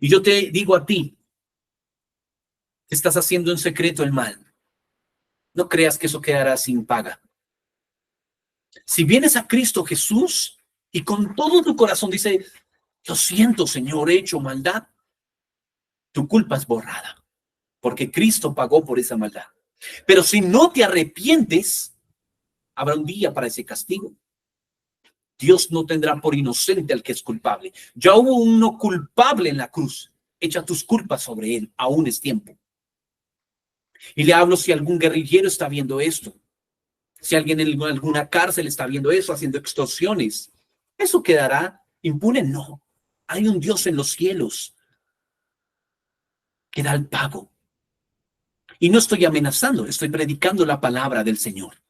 Y yo te digo a ti, que estás haciendo en secreto el mal, no creas que eso quedará sin paga. Si vienes a Cristo Jesús y con todo tu corazón dice, lo siento, Señor, he hecho maldad, tu culpa es borrada, porque Cristo pagó por esa maldad. Pero si no te arrepientes, habrá un día para ese castigo. Dios no tendrá por inocente al que es culpable. Ya hubo uno culpable en la cruz. Echa tus culpas sobre él, aún es tiempo. Y le hablo si algún guerrillero está viendo esto. Si alguien en alguna cárcel está viendo eso, haciendo extorsiones, ¿eso quedará impune? No. Hay un Dios en los cielos que da el pago. Y no estoy amenazando, estoy predicando la palabra del Señor.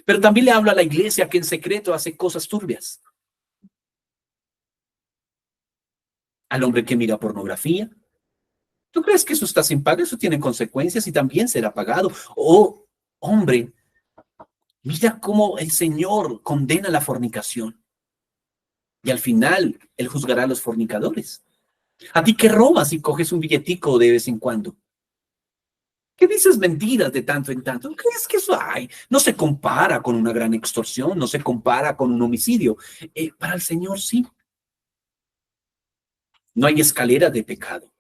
Pero también le hablo a la iglesia que en secreto hace cosas turbias. Al hombre que mira pornografía, ¿Tú crees que eso está sin paga? Eso tiene consecuencias y también será pagado. Oh, hombre, mira cómo el Señor condena la fornicación. Y al final, Él juzgará a los fornicadores. ¿A ti que robas y coges un billetico de vez en cuando? ¿Qué dices mentiras de tanto en tanto? ¿Qué es que eso hay? No se compara con una gran extorsión, no se compara con un homicidio. Para el Señor sí. No hay escalera de pecado.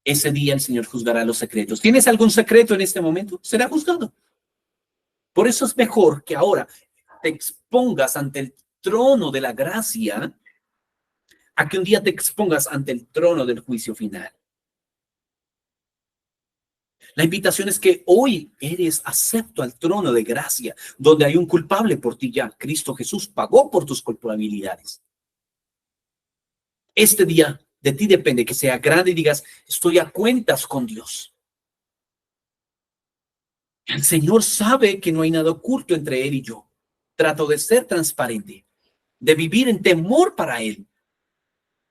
Ese día el Señor juzgará los secretos. ¿Tienes algún secreto en este momento? Será juzgado. Por eso es mejor que ahora te expongas ante el trono de la gracia a que un día te expongas ante el trono del juicio final. La invitación es que hoy eres acepto al trono de gracia, donde hay un culpable por ti ya. Cristo Jesús pagó por tus culpabilidades. Este día de ti depende que sea grande y digas, estoy a cuentas con Dios. El Señor sabe que no hay nada oculto entre Él y yo. Trato de ser transparente, de vivir en temor para Él.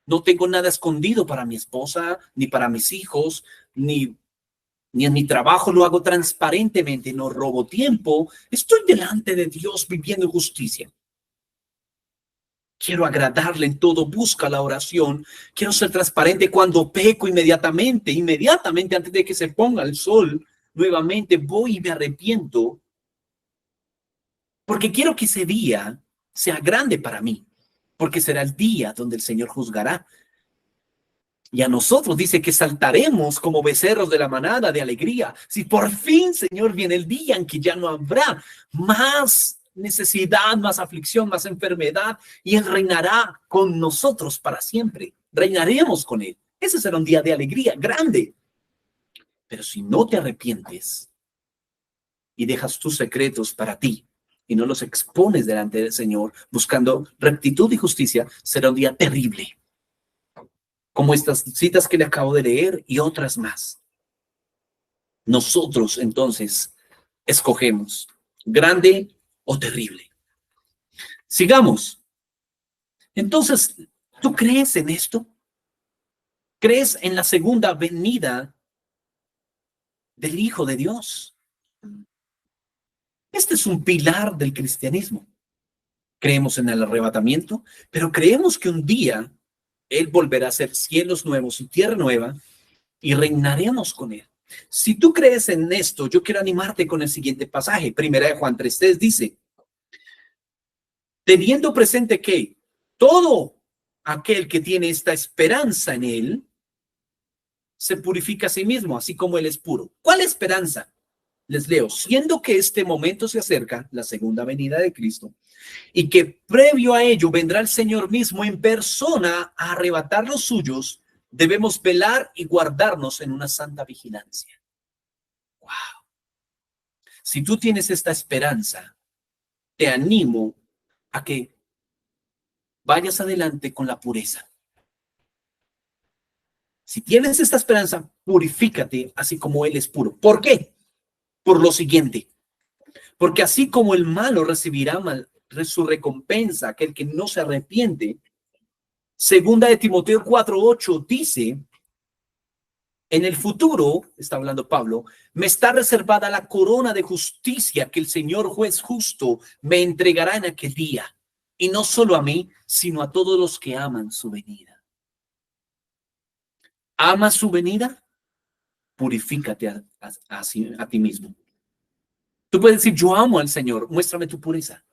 No tengo nada escondido para mi esposa, ni para mis hijos, ni en mi trabajo. Lo hago transparentemente, no robo tiempo. Estoy delante de Dios viviendo justicia. Quiero agradarle en todo, busca la oración. Quiero ser transparente cuando peco inmediatamente antes de que se ponga el sol. Nuevamente voy y me arrepiento porque quiero que ese día sea grande para mí, porque será el día donde el Señor juzgará. Y a nosotros dice que saltaremos como becerros de la manada de alegría. Si por fin, Señor, viene el día en que ya no habrá más necesidad, más aflicción, más enfermedad, y Él reinará con nosotros para siempre. Reinaremos con Él. Ese será un día de alegría grande. Pero si no te arrepientes y dejas tus secretos para ti y no los expones delante del Señor buscando rectitud y justicia, será un día terrible, como estas citas que le acabo de leer y otras más. Nosotros entonces escogemos grande o terrible. Sigamos. Entonces, ¿tú crees en esto? ¿Crees en la segunda venida del Hijo de Dios? Este es un pilar del cristianismo. Creemos en el arrebatamiento, pero creemos que un día Él volverá a hacer cielos nuevos y tierra nueva y reinaremos con Él. Si tú crees en esto, yo quiero animarte con el siguiente pasaje. Primera de Juan 3:3 dice, teniendo presente que todo aquel que tiene esta esperanza en Él, se purifica a sí mismo, así como Él es puro. ¿Cuál esperanza? Les leo, siendo que este momento se acerca, la segunda venida de Cristo, y que previo a ello vendrá el Señor mismo en persona a arrebatar los suyos, debemos velar y guardarnos en una santa vigilancia. Wow. Si tú tienes esta esperanza, te animo a que vayas adelante con la pureza. Si tienes esta esperanza, purifícate así como Él es puro. ¿Por qué? Por lo siguiente, porque así como el malo recibirá su recompensa, aquel que no se arrepiente, segunda de Timoteo 4:8 dice, en el futuro, está hablando Pablo, me está reservada la corona de justicia que el Señor juez justo me entregará en aquel día, y no solo a mí, sino a todos los que aman su venida. ¿Amas su venida? Purifícate a ti mismo. Tú puedes decir, yo amo al Señor, muéstrame tu pureza.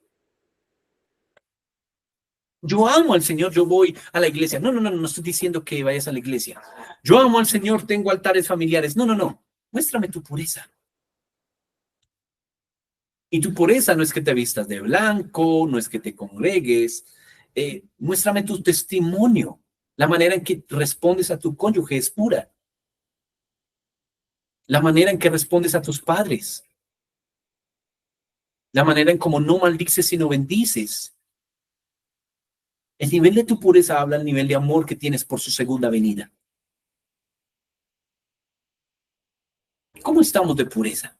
Yo amo al Señor, yo voy a la iglesia. No estoy diciendo que vayas a la iglesia. Yo amo al Señor, tengo altares familiares. No. Muéstrame tu pureza. Y tu pureza no es que te vistas de blanco, no es que te congregues. Muéstrame tu testimonio. La manera en que respondes a tu cónyuge es pura. La manera en que respondes a tus padres. La manera en cómo no maldices sino bendices. El nivel de tu pureza habla del nivel de amor que tienes por su segunda venida. ¿Cómo estamos de pureza?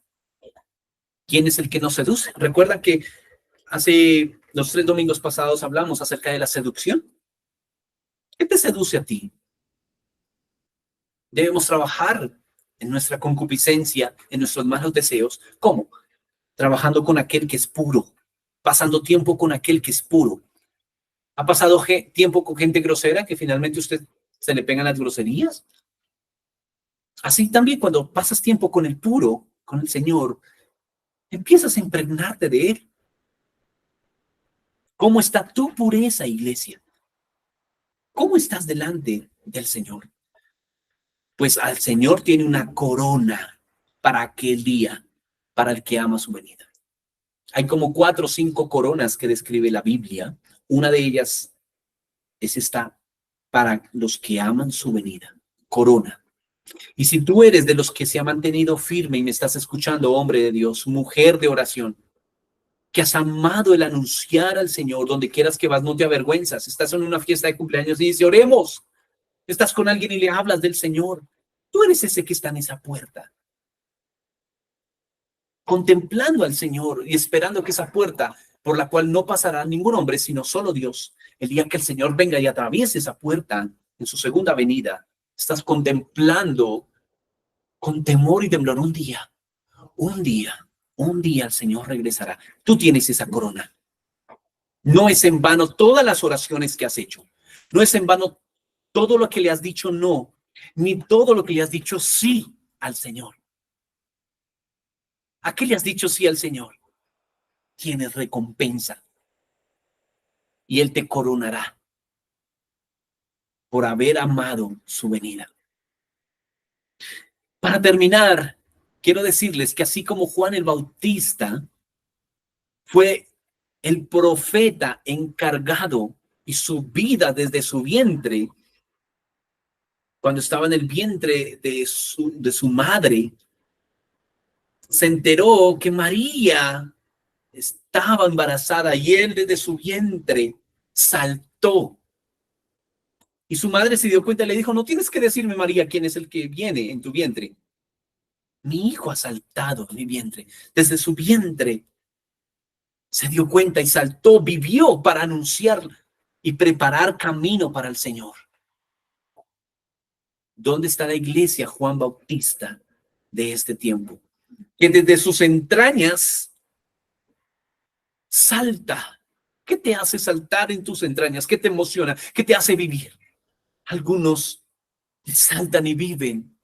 ¿Quién es el que nos seduce? ¿Recuerdan que hace los 3 domingos pasados hablamos acerca de la seducción? ¿Qué te seduce a ti? Debemos trabajar en nuestra concupiscencia, en nuestros malos deseos. ¿Cómo? Trabajando con aquel que es puro, pasando tiempo con aquel que es puro. ¿Ha pasado tiempo con gente grosera que finalmente usted se le pegan las groserías? Así también cuando pasas tiempo con el puro, con el Señor, empiezas a impregnarte de Él. ¿Cómo está tu pureza, iglesia? ¿Cómo estás delante del Señor? Pues al Señor tiene una corona para aquel día, para el que ama su venida. Hay como 4 o 5 coronas que describe la Biblia. Una de ellas es esta, para los que aman su venida. Corona. Y si tú eres de los que se ha mantenido firme y me estás escuchando, hombre de Dios, mujer de oración, que has amado el anunciar al Señor, donde quieras que vas, no te avergüenzas. Estás en una fiesta de cumpleaños y dices, oremos. Estás con alguien y le hablas del Señor. Tú eres ese que está en esa puerta, contemplando al Señor y esperando que esa puerta, por la cual no pasará ningún hombre, sino solo Dios, el día que el Señor venga y atraviese esa puerta en su segunda venida, estás contemplando con temor y temblor un día, un día el Señor regresará. Tú tienes esa corona. No es en vano todas las oraciones que has hecho. No es en vano todo lo que le has dicho no, ni todo lo que le has dicho sí al Señor. ¿A qué le has dicho sí al Señor? Tienes recompensa y Él te coronará por haber amado su venida. Para terminar, quiero decirles que así como Juan el Bautista fue el profeta encargado y su vida desde su vientre, cuando estaba en el vientre de su madre, se enteró que María estaba embarazada y él desde su vientre saltó. Y su madre se dio cuenta y le dijo, no tienes que decirme, María, quién es el que viene en tu vientre. Mi hijo ha saltado en mi vientre. Desde su vientre se dio cuenta y saltó, vivió para anunciar y preparar camino para el Señor. ¿Dónde está la iglesia Juan Bautista de este tiempo? Que desde sus entrañas salta. ¿Qué te hace saltar en tus entrañas? ¿Qué te emociona? ¿Qué te hace vivir? Algunos saltan y viven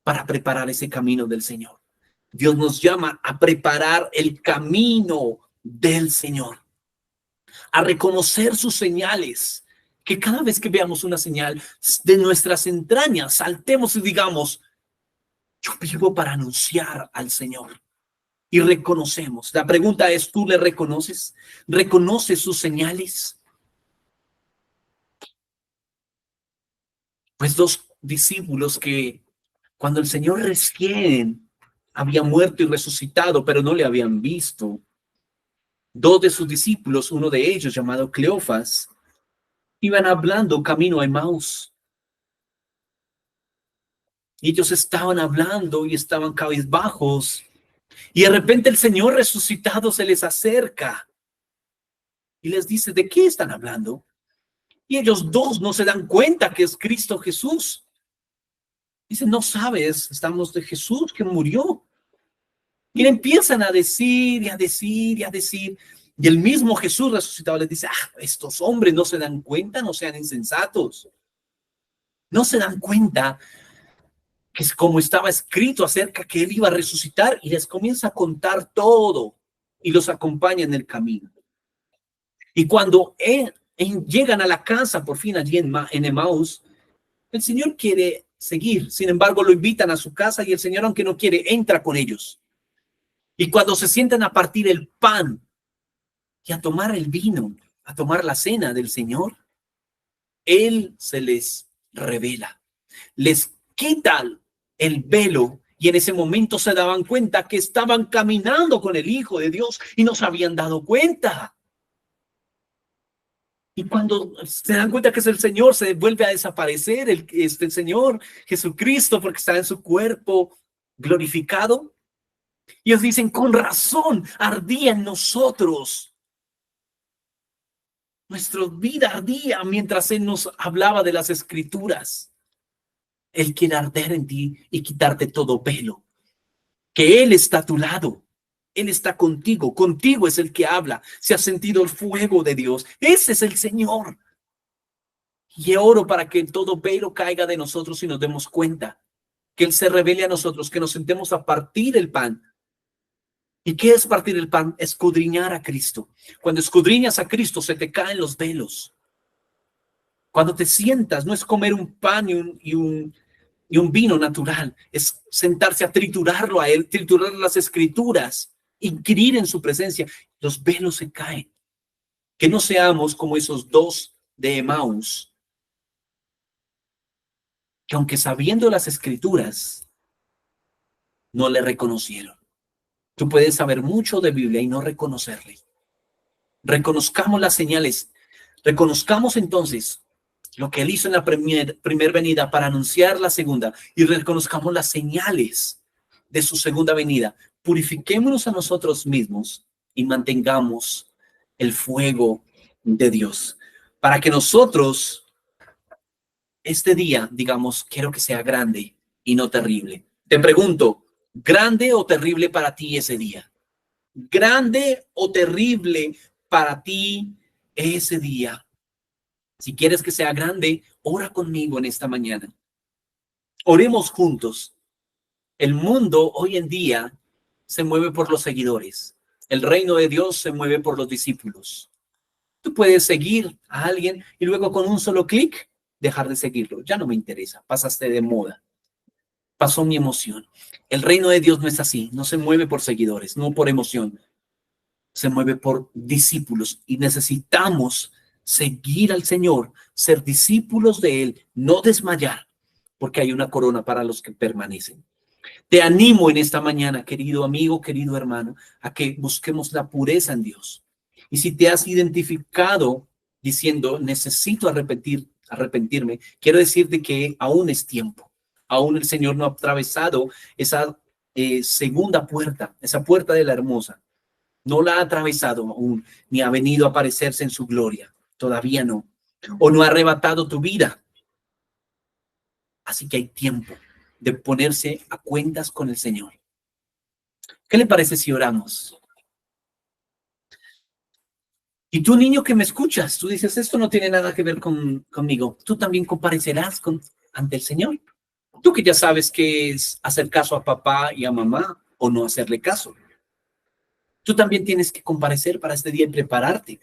para preparar ese camino del Señor. Dios nos llama a preparar el camino del Señor, a reconocer sus señales, que cada vez que veamos una señal de nuestras entrañas, saltemos y digamos, yo vivo para anunciar al Señor. Y reconocemos. La pregunta es, ¿tú le reconoces? ¿Reconoces sus señales? Pues 2 discípulos que cuando el Señor recién había muerto y resucitado, pero no le habían visto, 2 de sus discípulos, uno de ellos llamado Cleofas, iban hablando camino a Emaús. Y ellos estaban hablando y estaban cabizbajos. Y de repente el Señor resucitado se les acerca y les dice, ¿de qué están hablando? Y ellos 2 no se dan cuenta que es Cristo Jesús. Dicen, no sabes, estamos de Jesús que murió. Y empiezan a decir y a decir y a decir. Y el mismo Jesús resucitado les dice, estos hombres no se dan cuenta, no sean insensatos. No se dan cuenta que es como estaba escrito acerca que él iba a resucitar y les comienza a contar todo y los acompaña en el camino. Y cuando llegan a la casa, por fin allí en Emaús, el Señor quiere seguir. Sin embargo, lo invitan a su casa y el Señor, aunque no quiere, entra con ellos. Y cuando se sientan a partir el pan y a tomar el vino, a tomar la cena del Señor, Él se les revela, les quita el velo y en ese momento se daban cuenta que estaban caminando con el Hijo de Dios y no se habían dado cuenta. Y cuando se dan cuenta que es el Señor, se vuelve a desaparecer el Señor Jesucristo porque está en su cuerpo glorificado. Y ellos dicen, con razón, ardía en nosotros. Nuestra vida ardía mientras Él nos hablaba de las Escrituras. Él quiere arder en ti y quitarte todo velo. Que Él está a tu lado. Él está contigo. Contigo es el que habla. Se ha sentido el fuego de Dios. Ese es el Señor. Y oro para que todo velo caiga de nosotros y nos demos cuenta. Que Él se revele a nosotros, que nos sentemos a partir el pan. ¿Y qué es partir el pan? Escudriñar a Cristo. Cuando escudriñas a Cristo, se te caen los velos. Cuando te sientas, no es comer un pan y un vino natural, es sentarse a triturarlo a Él, triturar las Escrituras, inquirir en su presencia. Los velos se caen. Que no seamos como esos dos de Emaús, que aunque sabiendo las Escrituras, no le reconocieron. Tú puedes saber mucho de Biblia y no reconocerle. Reconozcamos las señales. Reconozcamos entonces lo que Él hizo en la primer venida para anunciar la segunda, y reconozcamos las señales de su segunda venida. Purifiquémonos a nosotros mismos y mantengamos el fuego de Dios para que nosotros este día digamos, quiero que sea grande y no terrible. Te pregunto, ¿grande o terrible para ti ese día? ¿Grande o terrible para ti ese día? Si quieres que sea grande, ora conmigo en esta mañana. Oremos juntos. El mundo hoy en día se mueve por los seguidores. El reino de Dios se mueve por los discípulos. Tú puedes seguir a alguien y luego con un solo clic dejar de seguirlo. Ya no me interesa, pasaste de moda. Pasó mi emoción. El reino de Dios no es así, no se mueve por seguidores, no por emoción. Se mueve por discípulos y necesitamos seguir al Señor, ser discípulos de Él, no desmayar, porque hay una corona para los que permanecen. Te animo en esta mañana, querido amigo, querido hermano, a que busquemos la pureza en Dios. Y si te has identificado diciendo, necesito arrepentirme, quiero decirte que aún es tiempo. Aún el Señor no ha atravesado esa segunda puerta, esa puerta de la hermosa. No la ha atravesado aún, ni ha venido a aparecerse en su gloria. Todavía no. O no ha arrebatado tu vida. Así que hay tiempo de ponerse a cuentas con el Señor. ¿Qué le parece si oramos? Y tú, niño que me escuchas, tú dices, esto no tiene nada que ver conmigo. Tú también comparecerás ante el Señor. Tú que ya sabes qué es hacer caso a papá y a mamá o no hacerle caso. Tú también tienes que comparecer para este día y prepararte.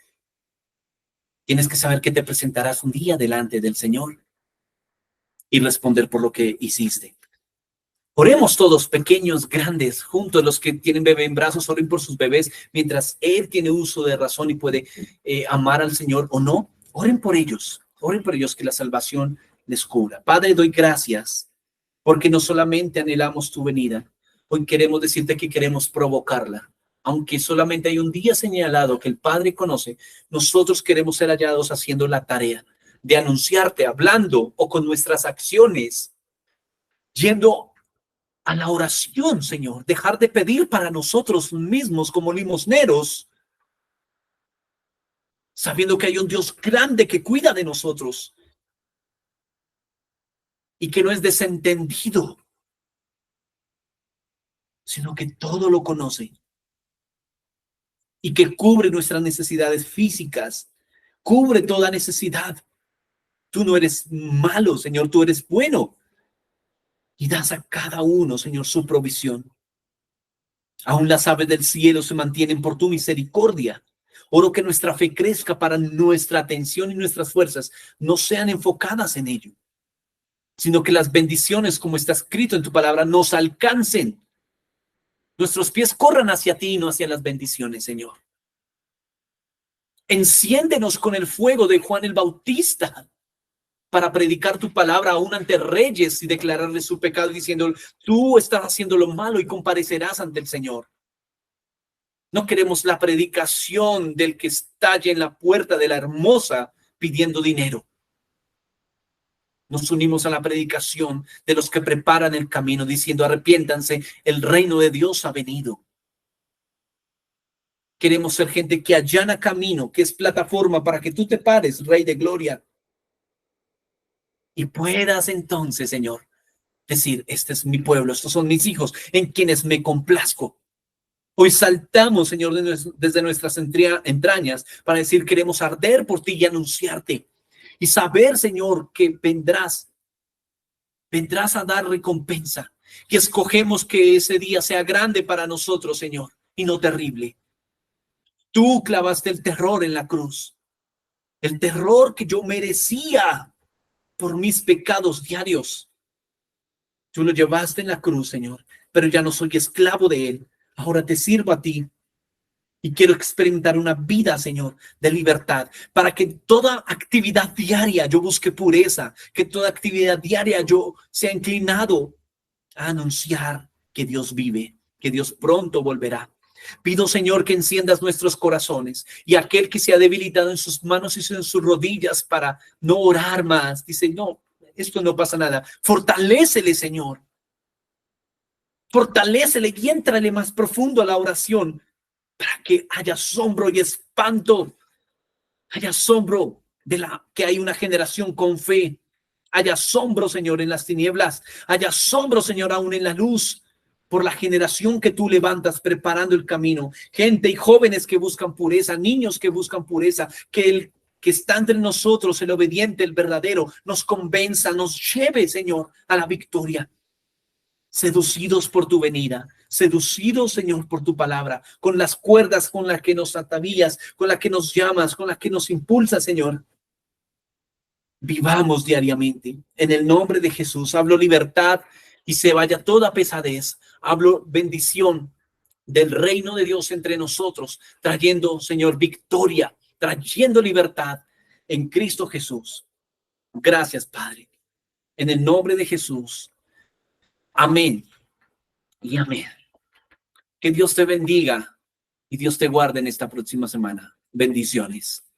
Tienes que saber que te presentarás un día delante del Señor y responder por lo que hiciste. Oremos todos, pequeños, grandes, juntos, los que tienen bebé en brazos, oren por sus bebés, mientras Él tiene uso de razón y puede amar al Señor o no. Oren por ellos, que la salvación les cubra. Padre, doy gracias, porque no solamente anhelamos tu venida, hoy queremos decirte que queremos provocarla. Aunque solamente hay un día señalado que el Padre conoce, nosotros queremos ser hallados haciendo la tarea de anunciarte, hablando o con nuestras acciones, yendo a la oración, Señor, dejar de pedir para nosotros mismos como limosneros, sabiendo que hay un Dios grande que cuida de nosotros y que no es desentendido, sino que todo lo conoce y que cubre nuestras necesidades físicas, cubre toda necesidad. Tú no eres malo, Señor, tú eres bueno y das a cada uno, Señor, su provisión. Aún las aves del cielo se mantienen por tu misericordia. Oro que nuestra fe crezca para nuestra atención y nuestras fuerzas no sean enfocadas en ello, sino que las bendiciones, como está escrito en tu palabra, nos alcancen. Nuestros pies corran hacia ti y no hacia las bendiciones, Señor. Enciéndenos con el fuego de Juan el Bautista para predicar tu palabra aún ante reyes y declararles su pecado diciendo, tú estás haciendo lo malo y comparecerás ante el Señor. No queremos la predicación del que estalla en la puerta de la hermosa pidiendo dinero. Nos unimos a la predicación de los que preparan el camino diciendo, arrepiéntanse, el reino de Dios ha venido. Queremos ser gente que allana camino, que es plataforma para que tú te pares, Rey de Gloria. Y puedas entonces, Señor, Decir, este es mi pueblo, estos son mis hijos, en quienes me complazco. Hoy saltamos, Señor, desde nuestras entrañas para decir, queremos arder por ti y anunciarte. Y saber, Señor, que vendrás a dar recompensa. Que escogemos que ese día sea grande para nosotros, Señor, y no terrible. Tú clavaste el terror en la cruz. El terror que yo merecía por mis pecados diarios. Tú lo llevaste en la cruz, Señor, pero ya no soy esclavo de él. Ahora te sirvo a ti y quiero experimentar una vida, Señor, de libertad, para que en toda actividad diaria yo busque pureza, que toda actividad diaria yo sea inclinado a anunciar que Dios vive, que Dios pronto volverá. Pido, Señor, que enciendas nuestros corazones y aquel que se ha debilitado en sus manos y en sus rodillas para no orar más, dice, no, esto no pasa nada. Fortalécele, Señor. Fortalécele y éntrale más profundo a la oración para que haya asombro y espanto. Haya asombro de que hay una generación con fe. Haya asombro, Señor, en las tinieblas. Haya asombro, Señor, aún en la luz, por la generación que tú levantas preparando el camino. Gente y jóvenes que buscan pureza, niños que buscan pureza, que el que está entre nosotros, el obediente, el verdadero, nos convenza, nos lleve, Señor, a la victoria. Seducidos por tu venida, seducidos, Señor, por tu palabra, con las cuerdas con las que nos atavías, con las que nos llamas, con las que nos impulsa, Señor. Vivamos diariamente. En el nombre de Jesús, hablo libertad y se vaya toda pesadez. Hablo bendición del reino de Dios entre nosotros, trayendo, Señor, victoria, trayendo libertad en Cristo Jesús. Gracias, Padre. En el nombre de Jesús. Amén y amén. Que Dios te bendiga y Dios te guarde en esta próxima semana. Bendiciones.